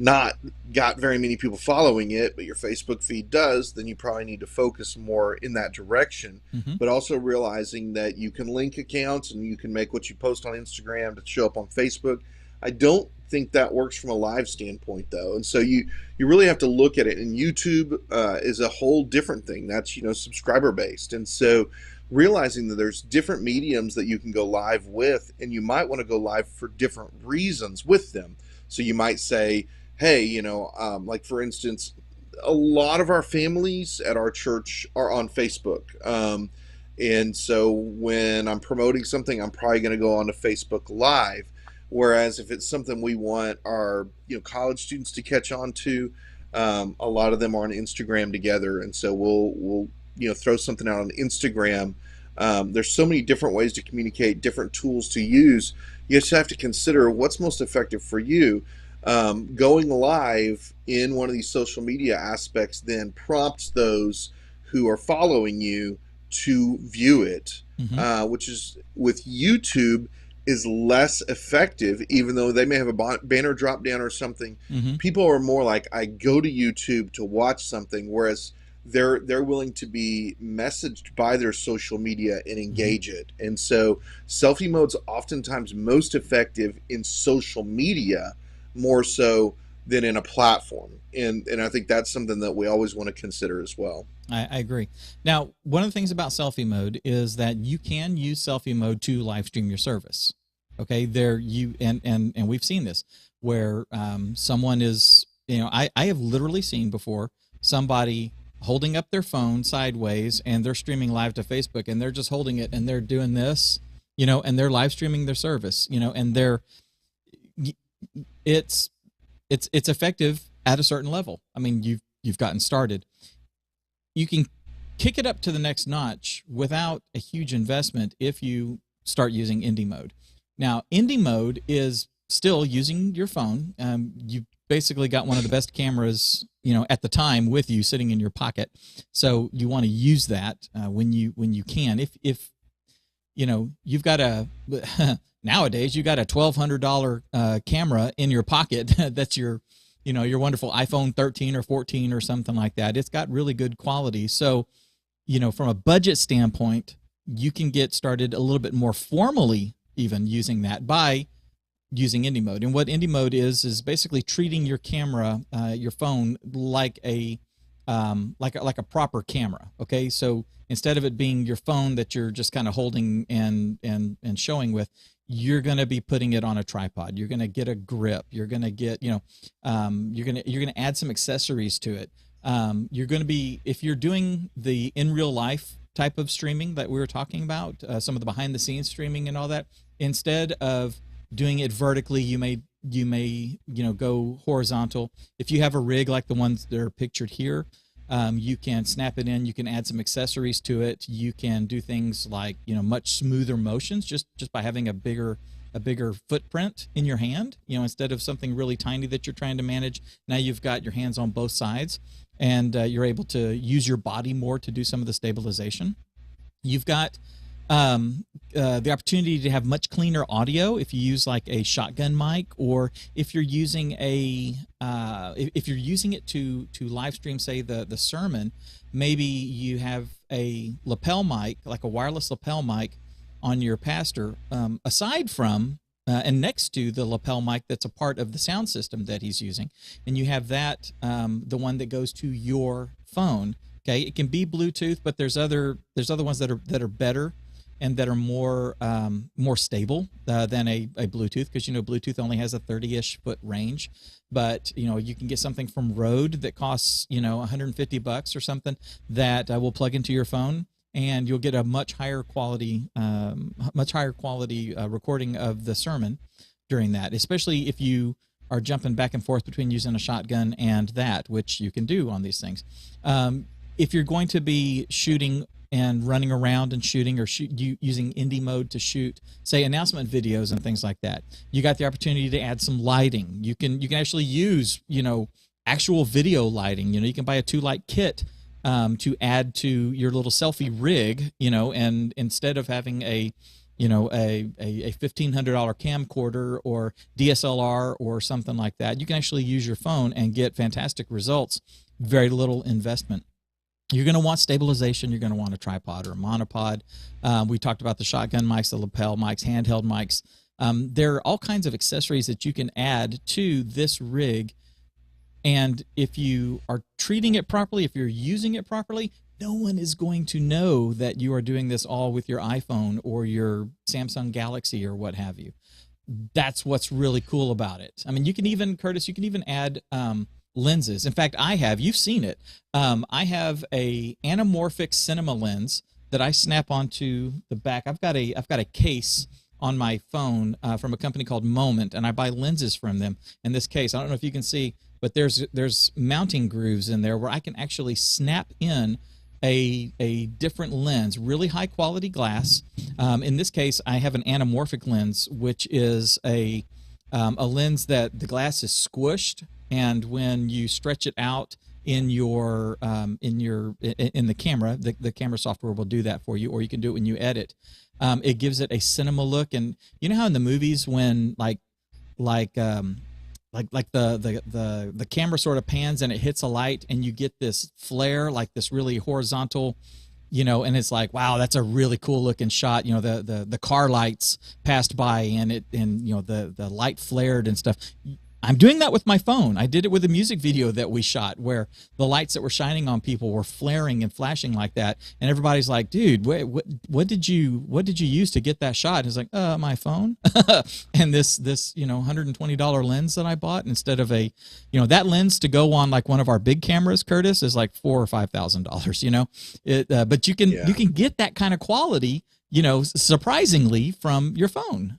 not got very many people following it, but your Facebook feed does, then you probably need to focus more in that direction. But also realizing that you can link accounts and you can make what you post on Instagram to show up on Facebook. I don't think that works from a live standpoint, though. And so you really have to look at it. And YouTube is a whole different thing. That's, subscriber based. And so realizing that there's different mediums that you can go live with, and you might want to go live for different reasons with them. So you might say, hey, like for instance, a lot of our families at our church are on Facebook. And so when I'm promoting something, I'm probably going to go onto Facebook Live. Whereas if it's something we want our college students to catch on to, a lot of them are on Instagram together, and so we'll throw something out on Instagram. There's so many different ways to communicate, different tools to use. You just have to consider what's most effective for you. Going live in one of these social media aspects then prompts those who are following you to view it, Mm-hmm. which is with YouTube is less effective, even though they may have a banner drop down or something. Mm-hmm. People are more like, I go to YouTube to watch something, whereas they're willing to be messaged by their social media and Mm-hmm. engage it. And so selfie mode's oftentimes most effective in social media, more so than in a platform. And I think that's something that we always want to consider as well. I agree. Now, one of the things about selfie mode is that you can use selfie mode to live stream your service. Okay, there you and we've seen this where someone is, I have literally seen before somebody holding up their phone sideways and they're streaming live to Facebook and they're just holding it and they're doing this, and they're live streaming their service, and it's it's effective at a certain level. I mean, you've gotten started. You can kick it up to the next notch without a huge investment if you start using indie mode. Now, indie mode is still using your phone. You basically got one of the best cameras, at the time with you sitting in your pocket. So you want to use that when you can. If you've got a nowadays you got a $1,200 camera in your pocket that's your wonderful iPhone 13 or 14 or something like that. It's got really good quality. So, from a budget standpoint, you can get started a little bit more formally even using that by using indie mode. And what indie mode is basically treating your camera, your phone, like a proper camera. Okay, so instead of it being your phone that you're just kind of holding and showing with, you're going to be putting it on a tripod. You're going to get a grip. You're going to get, you're going to add some accessories to it. You're going to be, if you're doing the in real life type of streaming that we were talking about, some of the behind the scenes streaming and all that, instead of doing it vertically, you may go horizontal. If you have a rig like the ones that are pictured here, you can snap it in. You can add some accessories to it. You can do things like much smoother motions just by having a bigger footprint in your hand. Instead of something really tiny that you're trying to manage, now you've got your hands on both sides, and you're able to use your body more to do some of the stabilization. You've got the opportunity to have much cleaner audio if you use like a shotgun mic, or if you're using if you're using it to live stream, say the sermon. Maybe you have a lapel mic, like a wireless lapel mic, on your pastor, aside from and next to the lapel mic that's a part of the sound system that he's using, and you have that the one that goes to your phone. Okay, it can be Bluetooth, but there's other ones that are better and that are more stable than a Bluetooth, because Bluetooth only has a 30-ish foot range. But you can get something from Rode that costs $150 or something that will plug into your phone, and you'll get a much higher quality recording of the sermon during that, especially if you are jumping back and forth between using a shotgun and that, which you can do on these things. If you're going to be shooting and running around and shooting, or using indie mode to shoot, say, announcement videos and things like that, you got the opportunity to add some lighting. You can actually use actual video lighting. You can buy a 2-light kit to add to your little selfie rig. And instead of having a $1,500 camcorder or DSLR or something like that, you can actually use your phone and get fantastic results. Very little investment. You're going to want stabilization. You're going to want a tripod or a monopod. We talked about the shotgun mics, the lapel mics, handheld mics. There are all kinds of accessories that you can add to this rig. And if you are treating it properly, if you're using it properly, no one is going to know that you are doing this all with your iPhone or your Samsung Galaxy or what have you. That's what's really cool about it. I mean, you can even, Curtis, add lenses. In fact, you've seen it. I have a anamorphic cinema lens that I snap onto the back. I've got a case on my phone from a company called Moment, and I buy lenses from them. In this case, I don't know if you can see, but there's mounting grooves in there where I can actually snap in a different lens, really high quality glass. In this case, I have an anamorphic lens, which is a a lens that the glass is squished, and when you stretch it out in the camera, the camera software will do that for you, or you can do it when you edit. It gives it a cinema look, and you know how in the movies when like the camera sort of pans and it hits a light and you get this flare, like this really horizontal, and it's like, wow, that's a really cool looking shot. The car lights passed by and the light flared and stuff. I'm doing that with my phone. I did it with a music video that we shot where the lights that were shining on people were flaring and flashing like that, and everybody's like, "Dude, what did you use to get that shot?" And it's like, my phone, and this $120 lens that I bought instead of that lens to go on like one of our big cameras, Curtis, is like $4,000 or $5,000. But you can get that kind of quality, surprisingly, from your phone.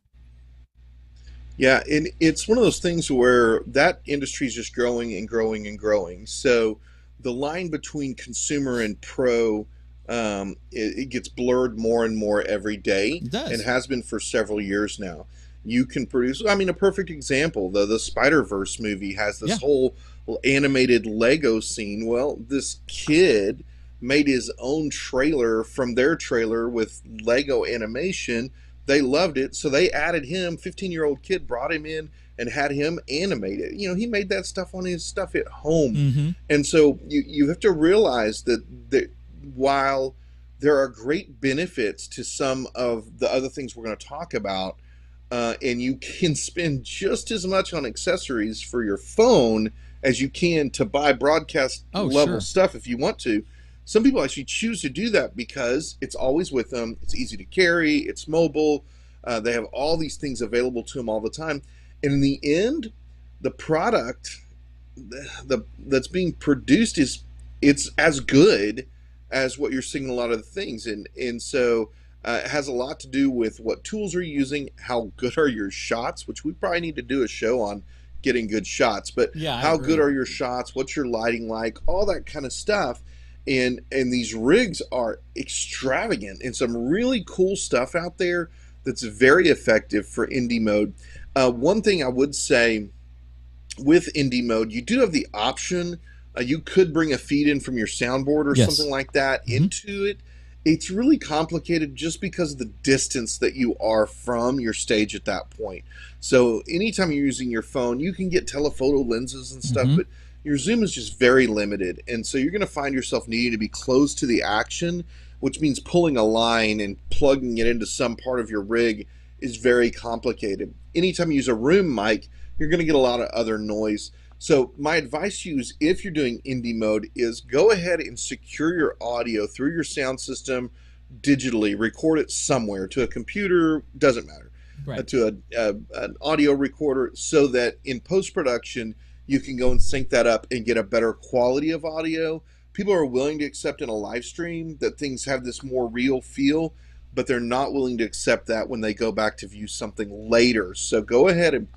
Yeah, and it's one of those things where that industry is just growing and growing and growing. So the line between consumer and pro, it gets blurred more and more every day, It does. and has been for several years now. You can produce, I mean, a perfect example, the Spider-Verse movie has Yeah. this whole animated Lego scene. Well, this kid made his own trailer from their trailer with Lego animation. They loved it, so they added him. 15-year-old kid brought him in and had him animate it. He made that stuff on his stuff at home. Mm-hmm. And so you have to realize that while there are great benefits to some of the other things we're going to talk about, and you can spend just as much on accessories for your phone as you can to buy broadcast level stuff if you want to. Some people actually choose to do that because it's always with them. It's easy to carry. It's mobile. They have all these things available to them all the time. And in the end, the product that's being produced it's as good as what you're seeing in a lot of the things. And so it has a lot to do with what tools are you using, how good are your shots, which we probably need to do a show on getting good shots. But how good are your shots? What's your lighting like? All that kind of stuff. And these rigs are extravagant and some really cool stuff out there that's very effective for indie mode. One thing I would say with indie mode, you do have the option. You could bring a feed in from your soundboard or something like that into it. It's really complicated just because of the distance that you are from your stage at that point. So anytime you're using your phone, you can get telephoto lenses and stuff, but your zoom is just very limited, and so you're going to find yourself needing to be close to the action, which means pulling a line and plugging it into some part of your rig is very complicated. Anytime you use a room mic, you're going to get a lot of other noise. So my advice to you is, if you're doing indie mode, is go ahead and secure your audio through your sound system digitally. Record it somewhere, to a computer, doesn't matter, to an audio recorder, so that in post-production you can go and sync that up and get a better quality of audio. People are willing to accept in a live stream that things have this more real feel, but they're not willing to accept that when they go back to view something later. So go ahead and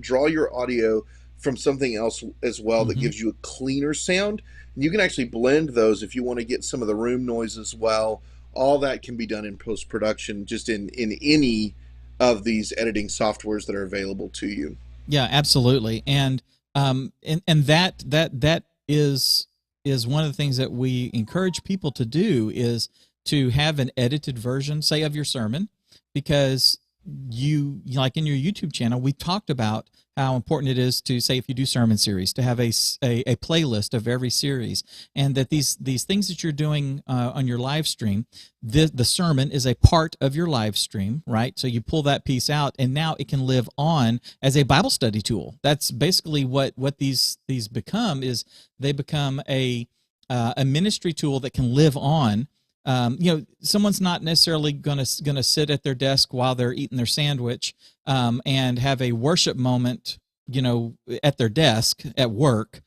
draw your audio from something else as well that gives you a cleaner sound. And you can actually blend those if you want to get some of the room noise as well. All that can be done in post-production, just in any of these editing softwares that are available to you. Yeah, absolutely. And that is one of the things that we encourage people to do, is to have an edited version, say, of your sermon, because you, like in your YouTube channel, we talked about how important it is to, say, if you do sermon series, to have a playlist of every series, and that these things that you're doing on your live stream, the sermon is a part of your live stream, right? So you pull that piece out, and now it can live on as a Bible study tool. That's basically what these become. Is they become a ministry tool that can live on. Someone's not necessarily gonna sit at their desk while they're eating their sandwich and have a worship moment, at their desk at work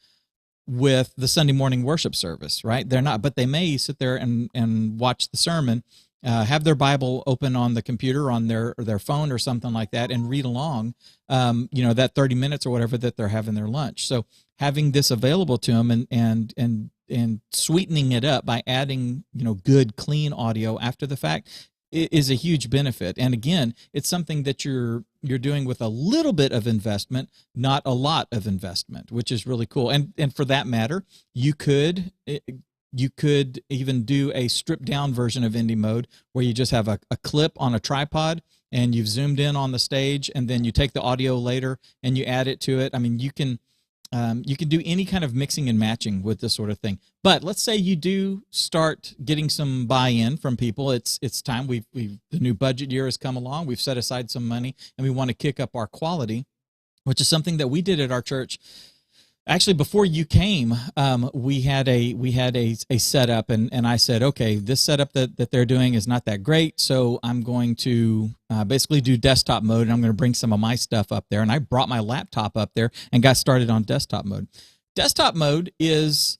with the Sunday morning worship service, right? They're not, but they may sit there and watch the sermon, have their Bible open on the computer, on their phone or something like that, and read along, that 30 minutes or whatever that they're having their lunch. So having this available to them and sweetening it up by adding, good, clean audio after the fact, is a huge benefit. And again, it's something that you're doing with a little bit of investment, not a lot of investment, which is really cool. And for that matter, you could even do a stripped down version of Indie Mode where you just have a clip on a tripod and you've zoomed in on the stage, and then you take the audio later and you add it to it. I mean, you can do any kind of mixing and matching with this sort of thing. But let's say you do start getting some buy-in from people. It's time. The new budget year has come along. We've set aside some money, and we want to kick up our quality, which is something that we did at our church. Actually, before you came, we had a setup, and I said, okay, this setup that they're doing is not that great, so I'm going to basically do desktop mode, and I'm going to bring some of my stuff up there. And I brought my laptop up there and got started on desktop mode. Desktop mode is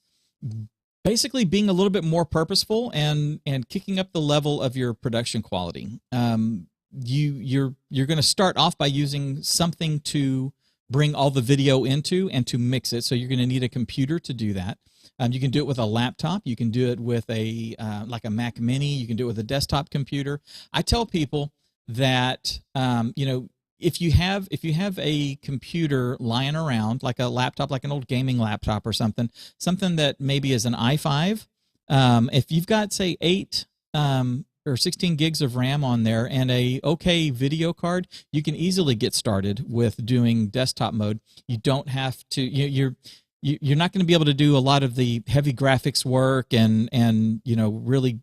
basically being a little bit more purposeful and kicking up the level of your production quality. You're going to start off by using something to bring all the video into and to mix it. So you're going to need a computer to do that. You can do it with a laptop. You can do it with like a Mac Mini. You can do it with a desktop computer. I tell people that if you have a computer lying around, like a laptop, like an old gaming laptop or something that maybe is an i5, if you've got say 8 or 16 gigs of RAM on there and a okay video card, you can easily get started with doing desktop mode. You don't have to. You're not going to be able to do a lot of the heavy graphics work and really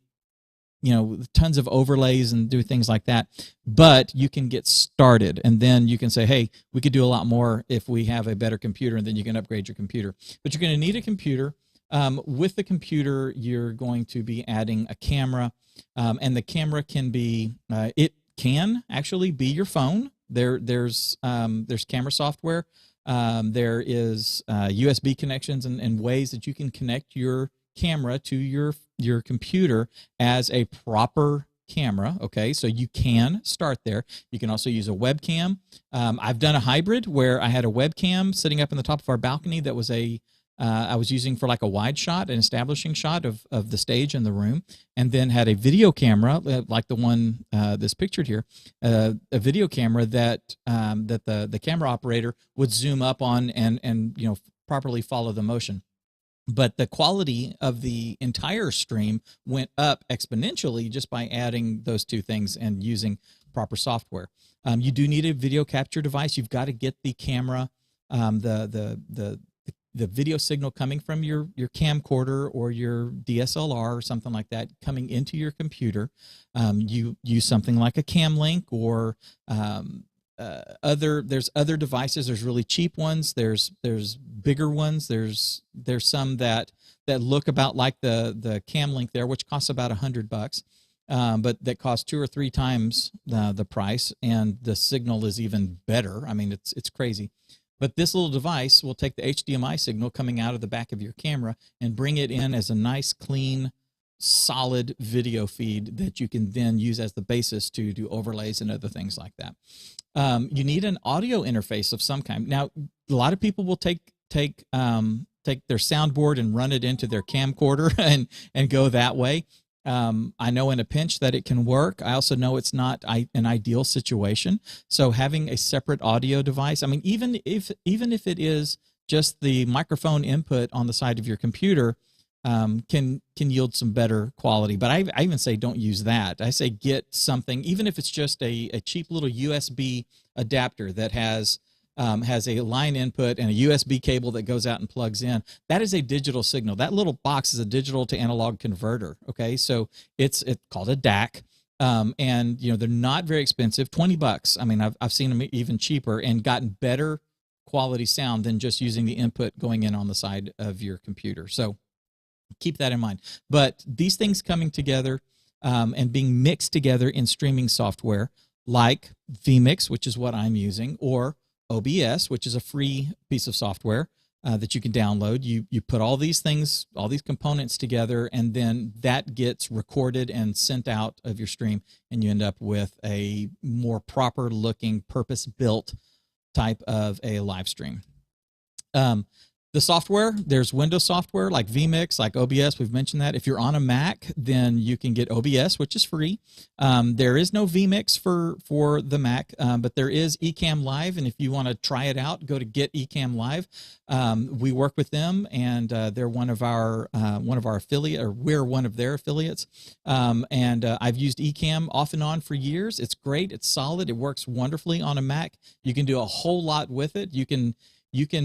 tons of overlays and do things like that. But you can get started, and then you can say, hey, we could do a lot more if we have a better computer, and then you can upgrade your computer. But you're going to need a computer. With the computer, you're going to be adding a camera. And the camera can be, it can actually be your phone. There's camera software. There is USB connections and ways that you can connect your camera to your computer as a proper camera. Okay, so you can start there. You can also use a webcam. I've done a hybrid where I had a webcam sitting up in the top of our balcony that was I was using for like a wide shot, an establishing shot of the stage and the room, and then had a video camera like the one that's pictured here, a video camera that the camera operator would zoom up on and properly follow the motion. But the quality of the entire stream went up exponentially just by adding those two things and using proper software. You do need a video capture device. You've got to get the camera, the video signal coming from your camcorder or your DSLR or something like that coming into your computer. You use something like a Camlink or there's other devices. There's really cheap ones. There's bigger ones. There's some that look about like the Camlink there, which costs about $100, but that costs 2 or 3 times the price, and the signal is even better. I mean, it's crazy. But this little device will take the HDMI signal coming out of the back of your camera and bring it in as a nice, clean, solid video feed that you can then use as the basis to do overlays and other things like that. You need an audio interface of some kind. Now, a lot of people will take their soundboard and run it into their camcorder and go that way. I know in a pinch that it can work. I also know it's not an ideal situation. So having a separate audio device, I mean, even if it is just the microphone input on the side of your computer, can yield some better quality. But I even say don't use that. I say get something, even if it's just a cheap little USB adapter that has a line input and a USB cable that goes out and plugs in. That is a digital signal. That little box is a digital to analog converter. Okay, so it's called a DAC, and they're not very expensive. $20. I mean, I've seen them even cheaper and gotten better quality sound than just using the input going in on the side of your computer. So keep that in mind. But these things coming together and being mixed together in streaming software like vMix, which is what I'm using, or OBS, which is a free piece of software that you can download. You put all these things, all these components together, and then that gets recorded and sent out of your stream, and you end up with a more proper looking, purpose-built type of a live stream. The software, there's Windows software like vMix, like OBS. We've mentioned that. If you're on a Mac, then you can get OBS, which is free. There is no vMix for the Mac, but there is Ecamm Live. And if you want to try it out, go to Get Ecamm Live. We work with them, and they're one of our affiliate, or we're one of their affiliates. I've used Ecamm off and on for years. It's great. It's solid. It works wonderfully on a Mac. You can do a whole lot with it. You can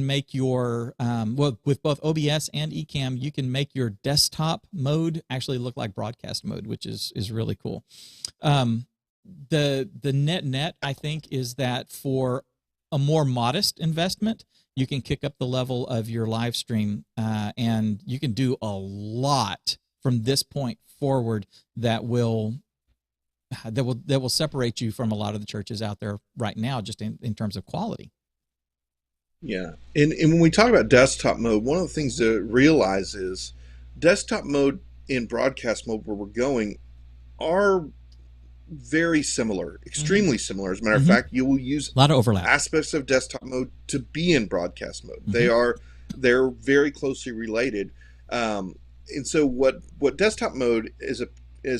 make your, with both OBS and Ecamm, you can make your desktop mode actually look like broadcast mode, which is really cool. The net, I think, is that for a more modest investment, you can kick up the level of your live stream, and you can do a lot from this point forward that will separate you from a lot of the churches out there right now, just in terms of quality. Yeah, and when we talk about desktop mode, one of the things to realize is desktop mode and broadcast mode, where we're going, are very similar, extremely similar. As a matter of fact, you will use a lot of overlap aspects of desktop mode to be in broadcast mode. They're very closely related. And so what desktop mode as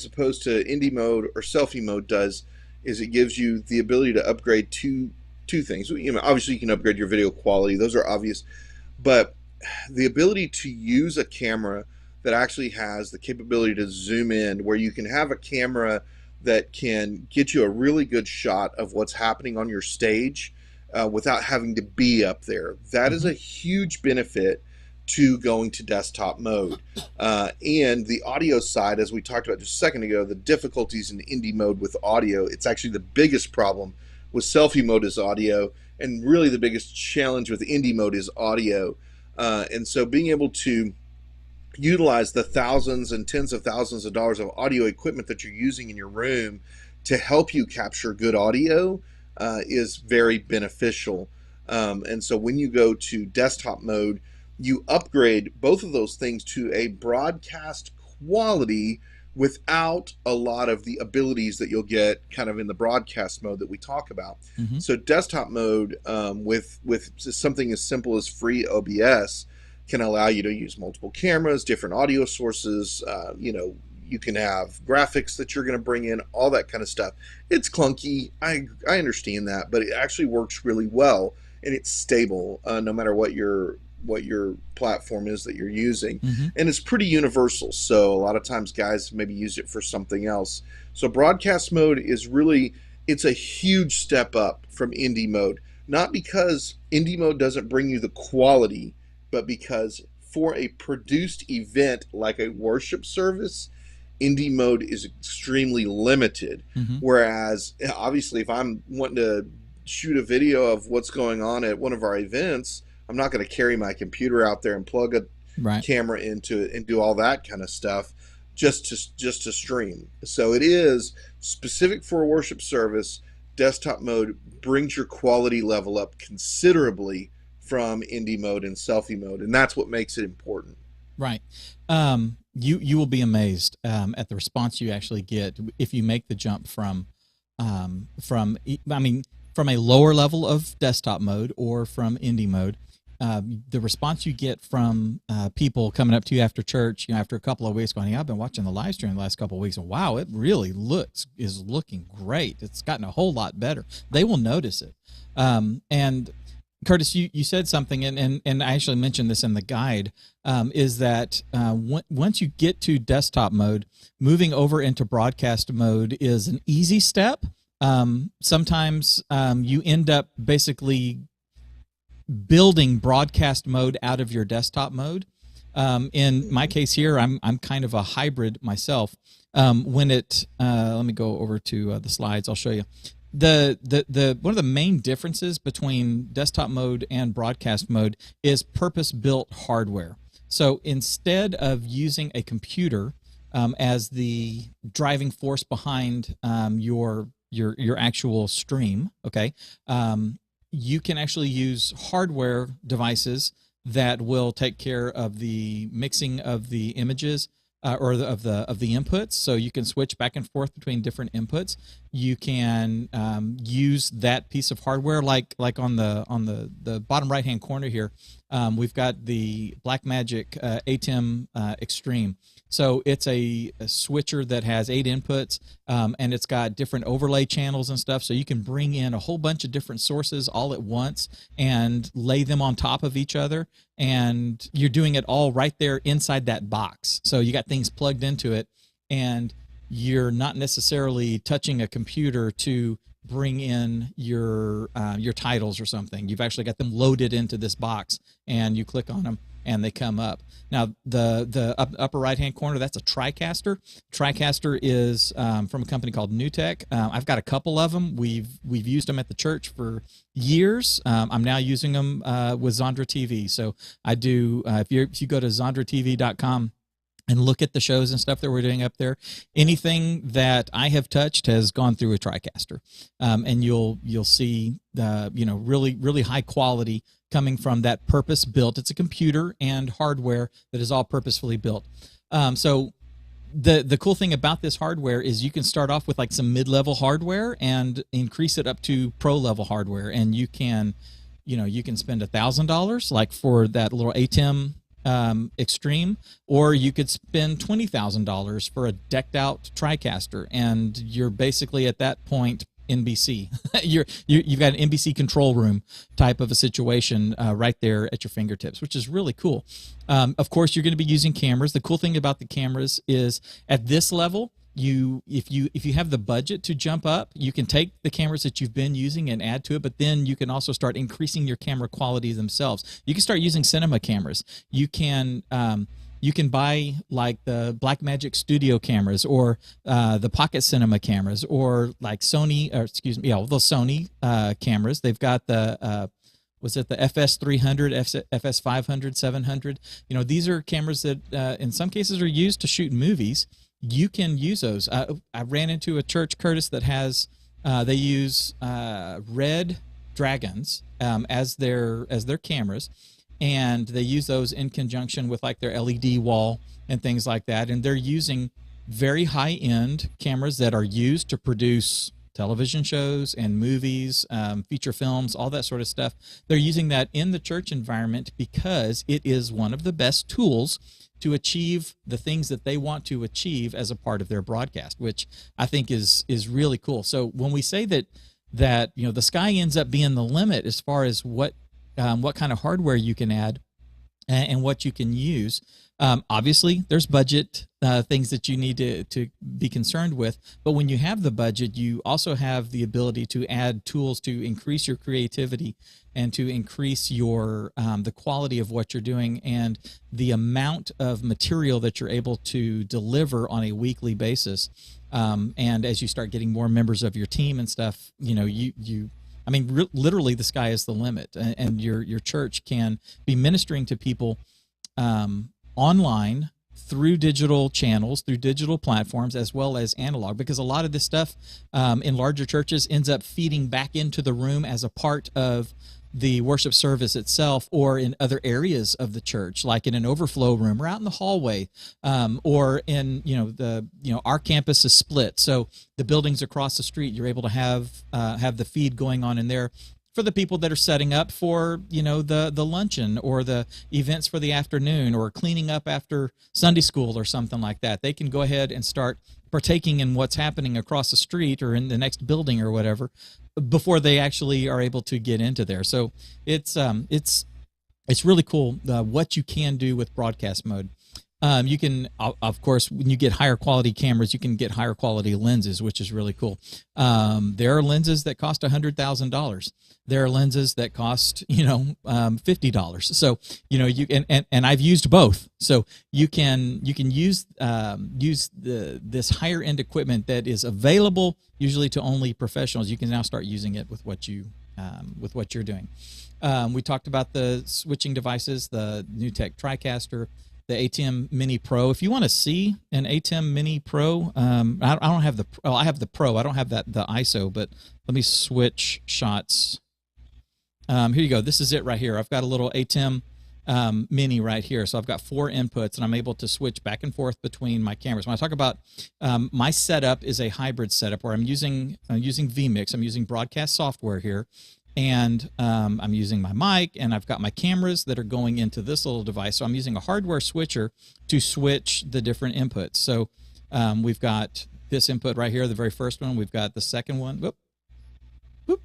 opposed to indie mode or selfie mode does is it gives you the ability to upgrade two things. Obviously you can upgrade your video quality, those are obvious, but the ability to use a camera that actually has the capability to zoom in, where you can have a camera that can get you a really good shot of what's happening on your stage without having to be up there. That is a huge benefit to going to desktop mode. And the audio side, as we talked about just a second ago, the difficulties in indie mode with audio, it's actually the biggest problem with selfie mode is audio, and really the biggest challenge with indie mode is audio. And so being able to utilize the thousands and tens of thousands of dollars of audio equipment that you're using in your room to help you capture good audio is very beneficial. And so when you go to desktop mode, you upgrade both of those things to a broadcast quality without a lot of the abilities that you'll get kind of in the broadcast mode that we talk about. So desktop mode with something as simple as free OBS can allow you to use multiple cameras, different audio sources. You can have graphics that you're going to bring in, all that kind of stuff. It's clunky, I understand that, but it actually works really well, and it's stable no matter what your platform is that you're using. And it's pretty universal, so a lot of times guys maybe use it for something else. So broadcast mode is really, it's a huge step up from indie mode, not because indie mode doesn't bring you the quality, but because for a produced event like a worship service, indie mode is extremely limited. Whereas obviously if I'm wanting to shoot a video of what's going on at one of our events, I'm not going to carry my computer out there and plug a camera into it and do all that kind of stuff just to stream. So it is specific for a worship service. Desktop mode brings your quality level up considerably from indie mode and selfie mode, and that's what makes it important. Right. You will be amazed at the response you actually get if you make the jump from a lower level of desktop mode or from indie mode. The response you get from people coming up to you after church, after a couple of weeks, going, "Hey, I've been watching the live stream the last couple of weeks, and wow, it really is looking great. It's gotten a whole lot better." They will notice it. And Curtis, you said something, and I actually mentioned this in the guide, is that once you get to desktop mode, moving over into broadcast mode is an easy step. Sometimes you end up basically building broadcast mode out of your desktop mode. In my case here, I'm kind of a hybrid myself. Let me go over to the slides. I'll show you. The one of the main differences between desktop mode and broadcast mode is purpose-built hardware. So instead of using a computer as the driving force behind your actual stream, okay, you can actually use hardware devices that will take care of the mixing of the images, of the inputs, so you can switch back and forth between different inputs. You can use that piece of hardware, like on the bottom right hand corner here. We've got the Blackmagic ATEM Extreme. So it's a switcher that has 8 inputs, and it's got different overlay channels and stuff. So you can bring in a whole bunch of different sources all at once and lay them on top of each other. And you're doing it all right there inside that box. So you got things plugged into it, and you're not necessarily touching a computer to bring in your titles or something. You've actually got them loaded into this box, and you click on them and they come up. Now, the upper right-hand corner, that's a TriCaster. TriCaster is from a company called NewTek. I've got a couple of them. We've used them at the church for years. I'm now using them with Zondra TV. So I do, if you go to ZondraTV.com and look at the shows and stuff that we're doing up there, anything that I have touched has gone through a TriCaster, and you'll see really, really high quality coming from that purpose built. It's a computer and hardware that is all purposefully built. So the cool thing about this hardware is you can start off with like some mid-level hardware and increase it up to pro-level hardware, and you can spend $1,000 like for that little ATEM Extreme, or you could spend $20,000 for a decked out TriCaster, and you're basically at that point NBC. You've got an NBC control room type of a situation right there at your fingertips, which is really cool. Of course, you're going to be using cameras. The cool thing about the cameras is at this level, if you have the budget to jump up, you can take the cameras that you've been using and add to it, but then you can also start increasing your camera quality themselves. You can start using cinema cameras. You can buy like the Blackmagic Studio cameras, or the Pocket Cinema cameras, or like those Sony cameras. They've got the was it the FS300, FS500, 700? These are cameras that in some cases are used to shoot movies. You can use those. I ran into a church, Curtis, that has they use Red Dragons as their cameras, and they use those in conjunction with like their LED wall and things like that. And they're using very high-end cameras that are used to produce television shows and movies, feature films, all that sort of stuff. They're using that in the church environment because it is one of the best tools to achieve the things that they want to achieve as a part of their broadcast, which I think is really cool. So when we say that the sky ends up being the limit as far as what kind of hardware you can add and what you can use, obviously there's budget things that you need to be concerned with. But when you have the budget, you also have the ability to add tools to increase your creativity and to increase your the quality of what you're doing and the amount of material that you're able to deliver on a weekly basis. And as you start getting more members of your team and stuff, literally the sky is the limit, and your church can be ministering to people online through digital channels, through digital platforms, as well as analog, because a lot of this stuff in larger churches ends up feeding back into the room as a part of the worship service itself, or in other areas of the church, like in an overflow room or out in the hallway, or in our campus is split, so the buildings across the street, you're able to have the feed going on in there for the people that are setting up for the luncheon or the events for the afternoon, or cleaning up after Sunday school or something like that. They can go ahead and start partaking in what's happening across the street or in the next building or whatever before they actually are able to get into there. So it's really cool what you can do with broadcast mode. You can, of course, when you get higher quality cameras, you can get higher quality lenses, which is really cool. There are lenses that cost $100,000. There are lenses that cost, $50. So, you and I've used both. So you can use this higher end equipment that is available usually to only professionals. You can now start using it with what you're doing. We talked about the switching devices, the NewTek TriCaster, the ATEM Mini Pro. If you want to see an ATEM Mini Pro, I don't have the. Well, I have the Pro. I don't have the ISO. But let me switch shots. Here you go. This is it right here. I've got a little ATEM Mini right here. So I've got 4 inputs, and I'm able to switch back and forth between my cameras. When I talk about my setup is a hybrid setup where I'm using vMix. I'm using broadcast software here, and I'm using my mic, and I've got my cameras that are going into this little device. So I'm using a hardware switcher to switch the different inputs. So we've got this input right here, the very first one. We've got the second one,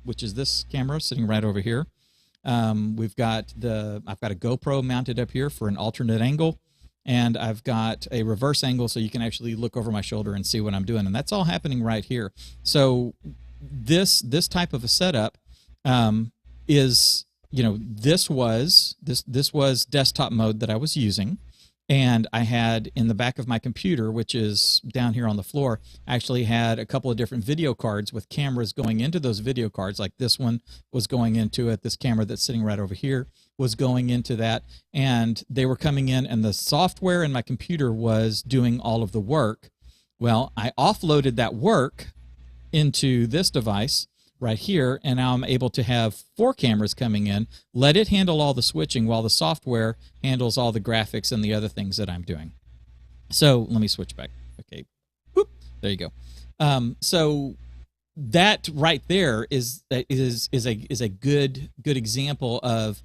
which is this camera sitting right over here. I've got a GoPro mounted up here for an alternate angle, and I've got a reverse angle so you can actually look over my shoulder and see what I'm doing, and that's all happening right here. So this type of a setup is, this was desktop mode that I was using. And I had in the back of my computer, which is down here on the floor, I actually had a couple of different video cards with cameras going into those video cards. Like this one was going into it. This camera that's sitting right over here was going into that. And they were coming in, and the software in my computer was doing all of the work. Well, I offloaded that work into this device right here, and now I'm able to have 4 cameras coming in, let it handle all the switching while the software handles all the graphics and the other things that I'm doing. So let me switch back. Okay, whoop, there you go. So that right there is a good example of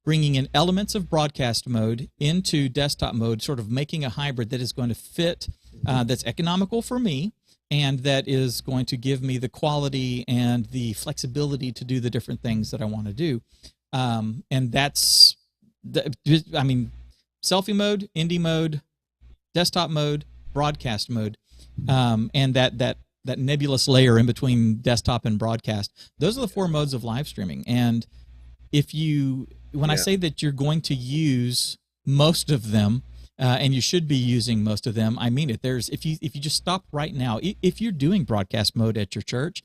bringing in elements of broadcast mode into desktop mode, sort of making a hybrid that is going to fit, that's economical for me, and that is going to give me the quality and the flexibility to do the different things that I want to do. And that's, selfie mode, indie mode, desktop mode, broadcast mode, and that nebulous layer in between desktop and broadcast. Those are the 4 modes of live streaming. And when I say that you're going to use most of them, and you should be using most of them, I mean it. If you just stop right now, if you're doing broadcast mode at your church,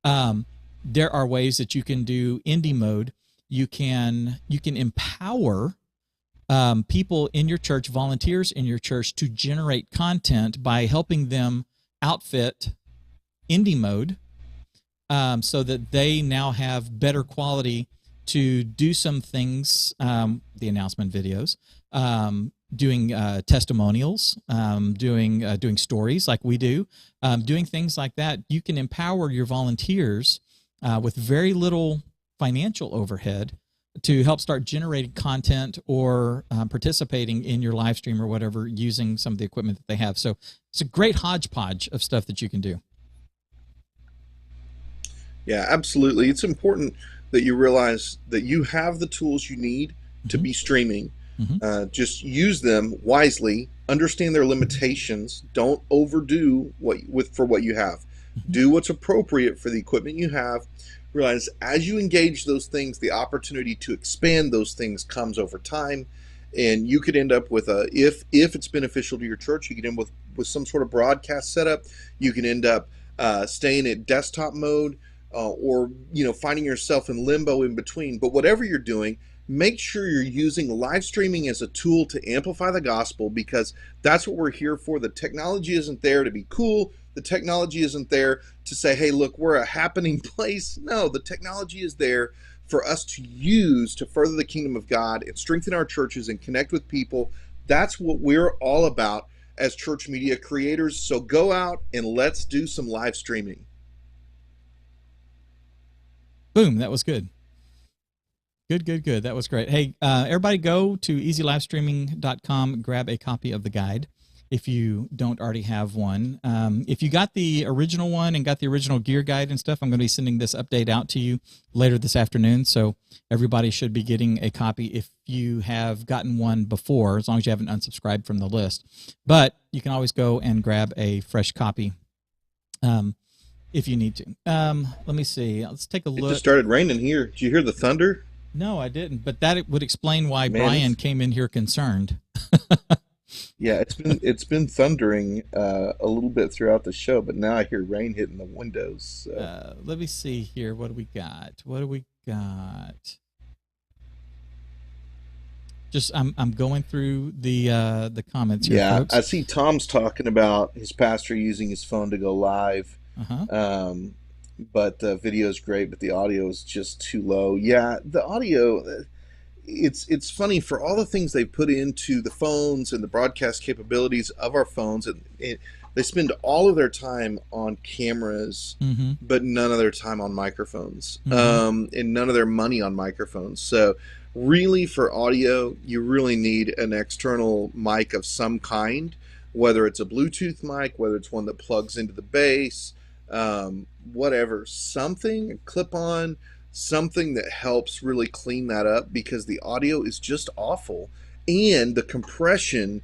there are ways that you can do indie mode. You can empower people in your church, volunteers in your church, to generate content by helping them outfit indie mode, so that they now have better quality to do some things, the announcement videos, doing testimonials, doing stories like we do, doing things like that. You can empower your volunteers with very little financial overhead to help start generating content or participating in your live stream or whatever, using some of the equipment that they have. So it's a great hodgepodge of stuff that you can do. Yeah, absolutely. It's important that you realize that you have the tools you need to be streaming. Just use them wisely, understand their limitations, don't overdo for what you have. Do what's appropriate for the equipment you have. Realize as you engage those things, the opportunity to expand those things comes over time, and you could end up with if it's beneficial to your church, you could end up with some sort of broadcast setup. You can end up staying at desktop mode, or finding yourself in limbo in between. But whatever you're doing, make sure you're using live streaming as a tool to amplify the gospel, because that's what we're here for. The technology isn't there to be cool. The technology isn't there to say, hey, look, we're a happening place. No, the technology is there for us to use to further the kingdom of God and strengthen our churches and connect with people. That's what we're all about as church media creators. So go out and let's do some live streaming. Boom, that was good. Good. That was great. Hey, everybody go to easylivestreaming.com, grab a copy of the guide if you don't already have one. If you got the original one and got the original gear guide and stuff, I'm going to be sending this update out to you later this afternoon, so everybody should be getting a copy if you have gotten one before, as long as you haven't unsubscribed from the list. But you can always go and grab a fresh copy if you need to. Let me see. Let's take a look. It just started raining here. Did you hear the thunder? No, I didn't. But that would explain why Brian came in here concerned. Yeah, it's been thundering a little bit throughout the show, but now I hear rain hitting the windows. So. Let me see here. What do we got? Just I'm going through the comments here, folks. I see Tom's talking about his pastor using his phone to go live. But the video is great, but the audio is just too low. Yeah, the audio, it's funny for all the things they put into the phones and the broadcast capabilities of our phones, and they spend all of their time on cameras, Mm-hmm. but none of their time on microphones, Mm-hmm. and none of their money on microphones. So really, for audio, you really need an external mic of some kind, whether it's a Bluetooth mic, whether it's one that plugs into the bass, whatever, something, a clip on, something that helps really clean that up, because the audio is just awful. And the compression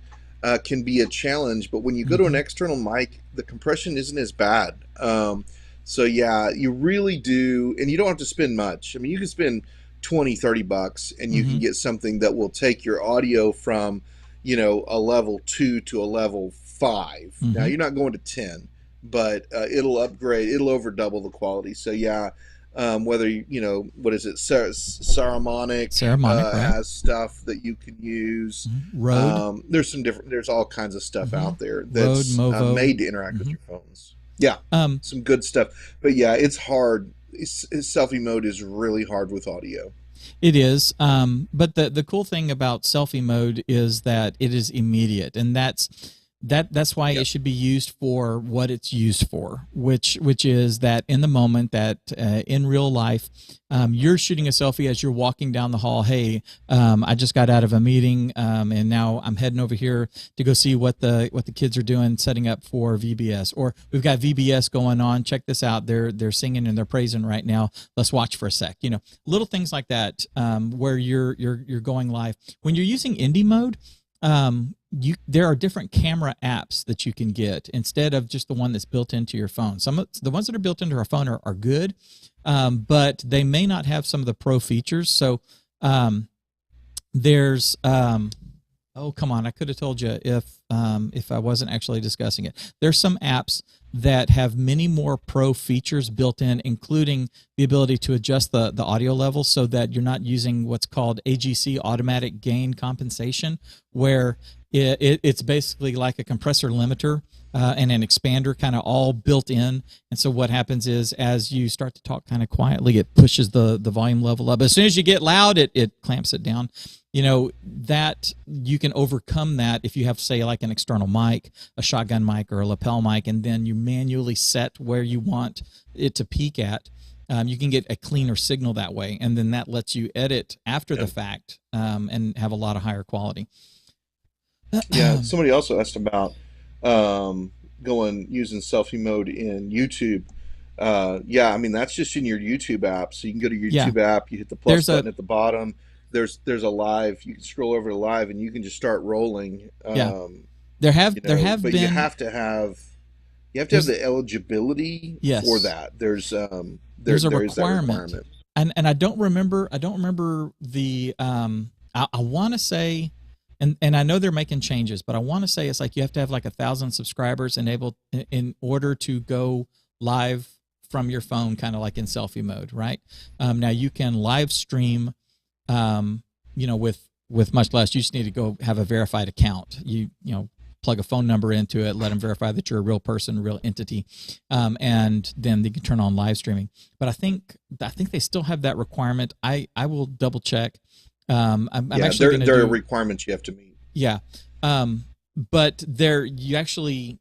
can be a challenge, but when you go to an Mm-hmm. external mic, the compression isn't as bad. So yeah, you really do, and you don't have to spend much. I mean, you can spend 20, $30 and you Mm-hmm. can get something that will take your audio from, a level 2 to a level 5. Now Mm-hmm. you're not going to 10, but it'll upgrade, it'll over double the quality. So yeah, whether what is it, Saramonic Ceremonic, right? has stuff that you can use. Mm-hmm. Rode. There's all kinds of stuff Mm-hmm. out there Rode, that's Movo. made to interact with Mm-hmm. your phones. Yeah, Um, some good stuff. But yeah, it's hard. Selfie mode is really hard with audio. It is, but the cool thing about selfie mode is that it is immediate, and that's why Yep. it should be used for what it's used for, which is that in the moment, that in real life, you're shooting a selfie as you're walking down the hall. Hey, I just got out of a meeting, and now I'm heading over here to go see what the kids are doing, setting up for VBS, or we've got VBS going on. Check this out. They're singing and they're praising right now. Let's watch for a sec. Little things like that, where you're going live. When you're using indie mode, there are different camera apps that you can get instead of just the one that's built into your phone. Some of the ones that are built into our phone are good, but they may not have some of the pro features. So there's oh, come on, I could have told you if I wasn't actually discussing it. There's some apps that have many more pro features built in, including the ability to adjust the audio level so that you're not using what's called AGC, automatic gain compensation, where it's basically like a compressor limiter and an expander kind of all built in. And so what happens is, as you start to talk kind of quietly, it pushes the volume level up. As soon as you get loud, it clamps it down. That you can overcome that if you have, say, like an external mic, a shotgun mic or a lapel mic, and then you manually set where you want it to peak at. You can get a cleaner signal that way, and then that lets you edit after the fact and have a lot of higher quality. Yeah, somebody also asked about going using selfie mode in YouTube. Yeah, I mean that's just in your YouTube app. So you can go to your Yeah, YouTube app, you hit the plus there's button at the bottom. There's a live. You can scroll over to live, and you can just start rolling. yeah, there have But been you have to have there's the eligibility for yes, that. There's there's a there is that requirement, requirement. and I don't remember the I want to say, and I know they're making changes, but I want to say it's like you have to have like 1,000 subscribers enabled in order to go live from your phone, kind of like in selfie mode, right? Now you can live stream, with much less. You just need to go have a verified account. You plug a phone number into it, let them verify that you're a real person, a real entity, and then they can turn on live streaming. But I think they still have that requirement. I will double check. I'm Yeah, actually going to there are do requirements you have to meet. yeah, but there you actually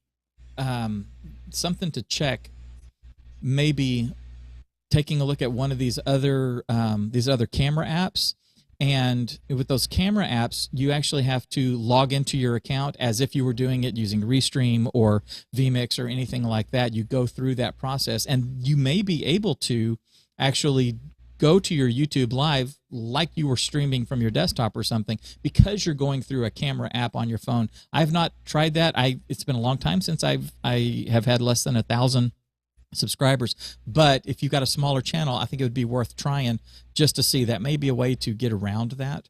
something to check. Maybe taking a look at one of these other camera apps. And with those camera apps, you actually have to log into your account as if you were doing it using Restream or vMix or anything like that. You go through that process, and you may be able to actually go to your YouTube live like you were streaming from your desktop or something, because you're going through a camera app on your phone. I've not tried that. It's been a long time since I have had less than 1,000 subscribers, but if you've got a smaller channel, I think it would be worth trying just to see. That may be a way to get around that.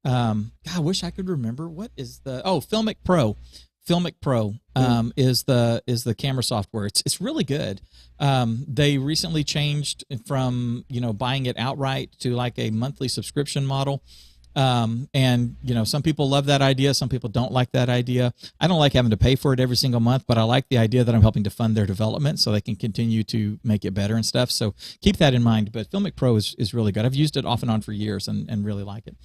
God, I wish I could remember what is the Filmic Pro. Filmic Pro is the camera software. It's really good. They recently changed from buying it outright to like a monthly subscription model. And some people love that idea, some people don't like that idea. I don't like having to pay for it every single month, but I like the idea that I'm helping to fund their development so they can continue to make it better and stuff. So keep that in mind. But Filmic Pro is really good. I've used it off and on for years and really like it.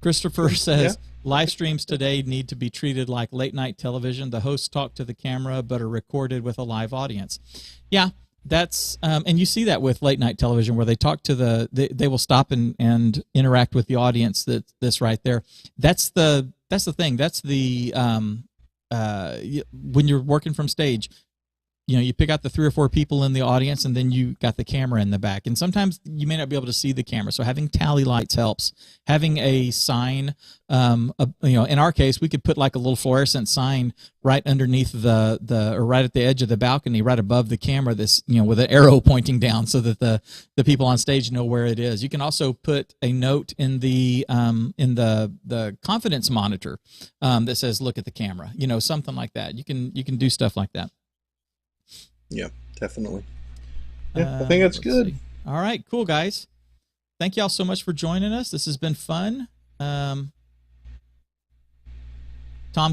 Christopher says, live streams today need to be treated like late night television. The hosts talk to the camera but are recorded with a live audience. Yeah, that's and you see that with late night television where they talk to they will stop and interact with the audience. That's right there. That's the thing. That's the when you're working from stage, you pick out the 3 or 4 people in the audience, and then you got the camera in the back. And sometimes you may not be able to see the camera, so having tally lights helps. Having a sign, in our case, we could put like a little fluorescent sign right underneath or right at the edge of the balcony, right above the camera. This, with an arrow pointing down, so that the people on stage know where it is. You can also put a note in the confidence monitor that says, "Look at the camera." Something like that. You can do stuff like that. Yeah, definitely. Yeah, I think that's good. See. All right, cool, guys. Thank y'all so much for joining us. This has been fun. Tom's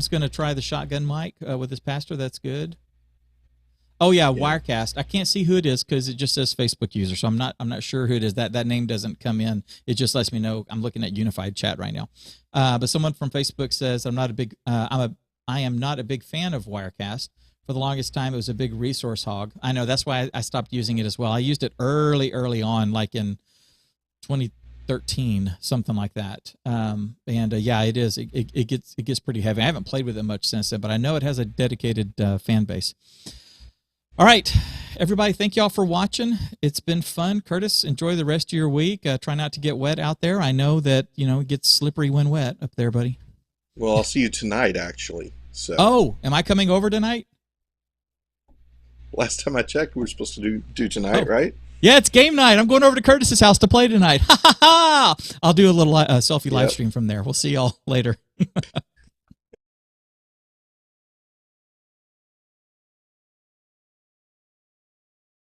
going to try the shotgun mic with his pastor. That's good. Oh yeah, Wirecast. I can't see who it is because it just says Facebook user, so I'm not sure who it is. That name doesn't come in. It just lets me know. I'm looking at Unified Chat right now. But someone from Facebook says I am not a big fan of Wirecast. For the longest time, it was a big resource hog. I know, that's why I stopped using it as well. I used it early on, like in 2013, something like that. Yeah, it is. It gets pretty heavy. I haven't played with it much since then, but I know it has a dedicated fan base. All right, everybody, thank y'all for watching. It's been fun. Curtis, enjoy the rest of your week. Try not to get wet out there. I know that it gets slippery when wet up there, buddy. Well, I'll see you tonight, actually. So. Oh, am I coming over tonight? Last time I checked, we were supposed to do tonight, right? Yeah, it's game night. I'm going over to Curtis's house to play tonight. Ha ha ha! I'll do a little selfie live stream from there. We'll see y'all later.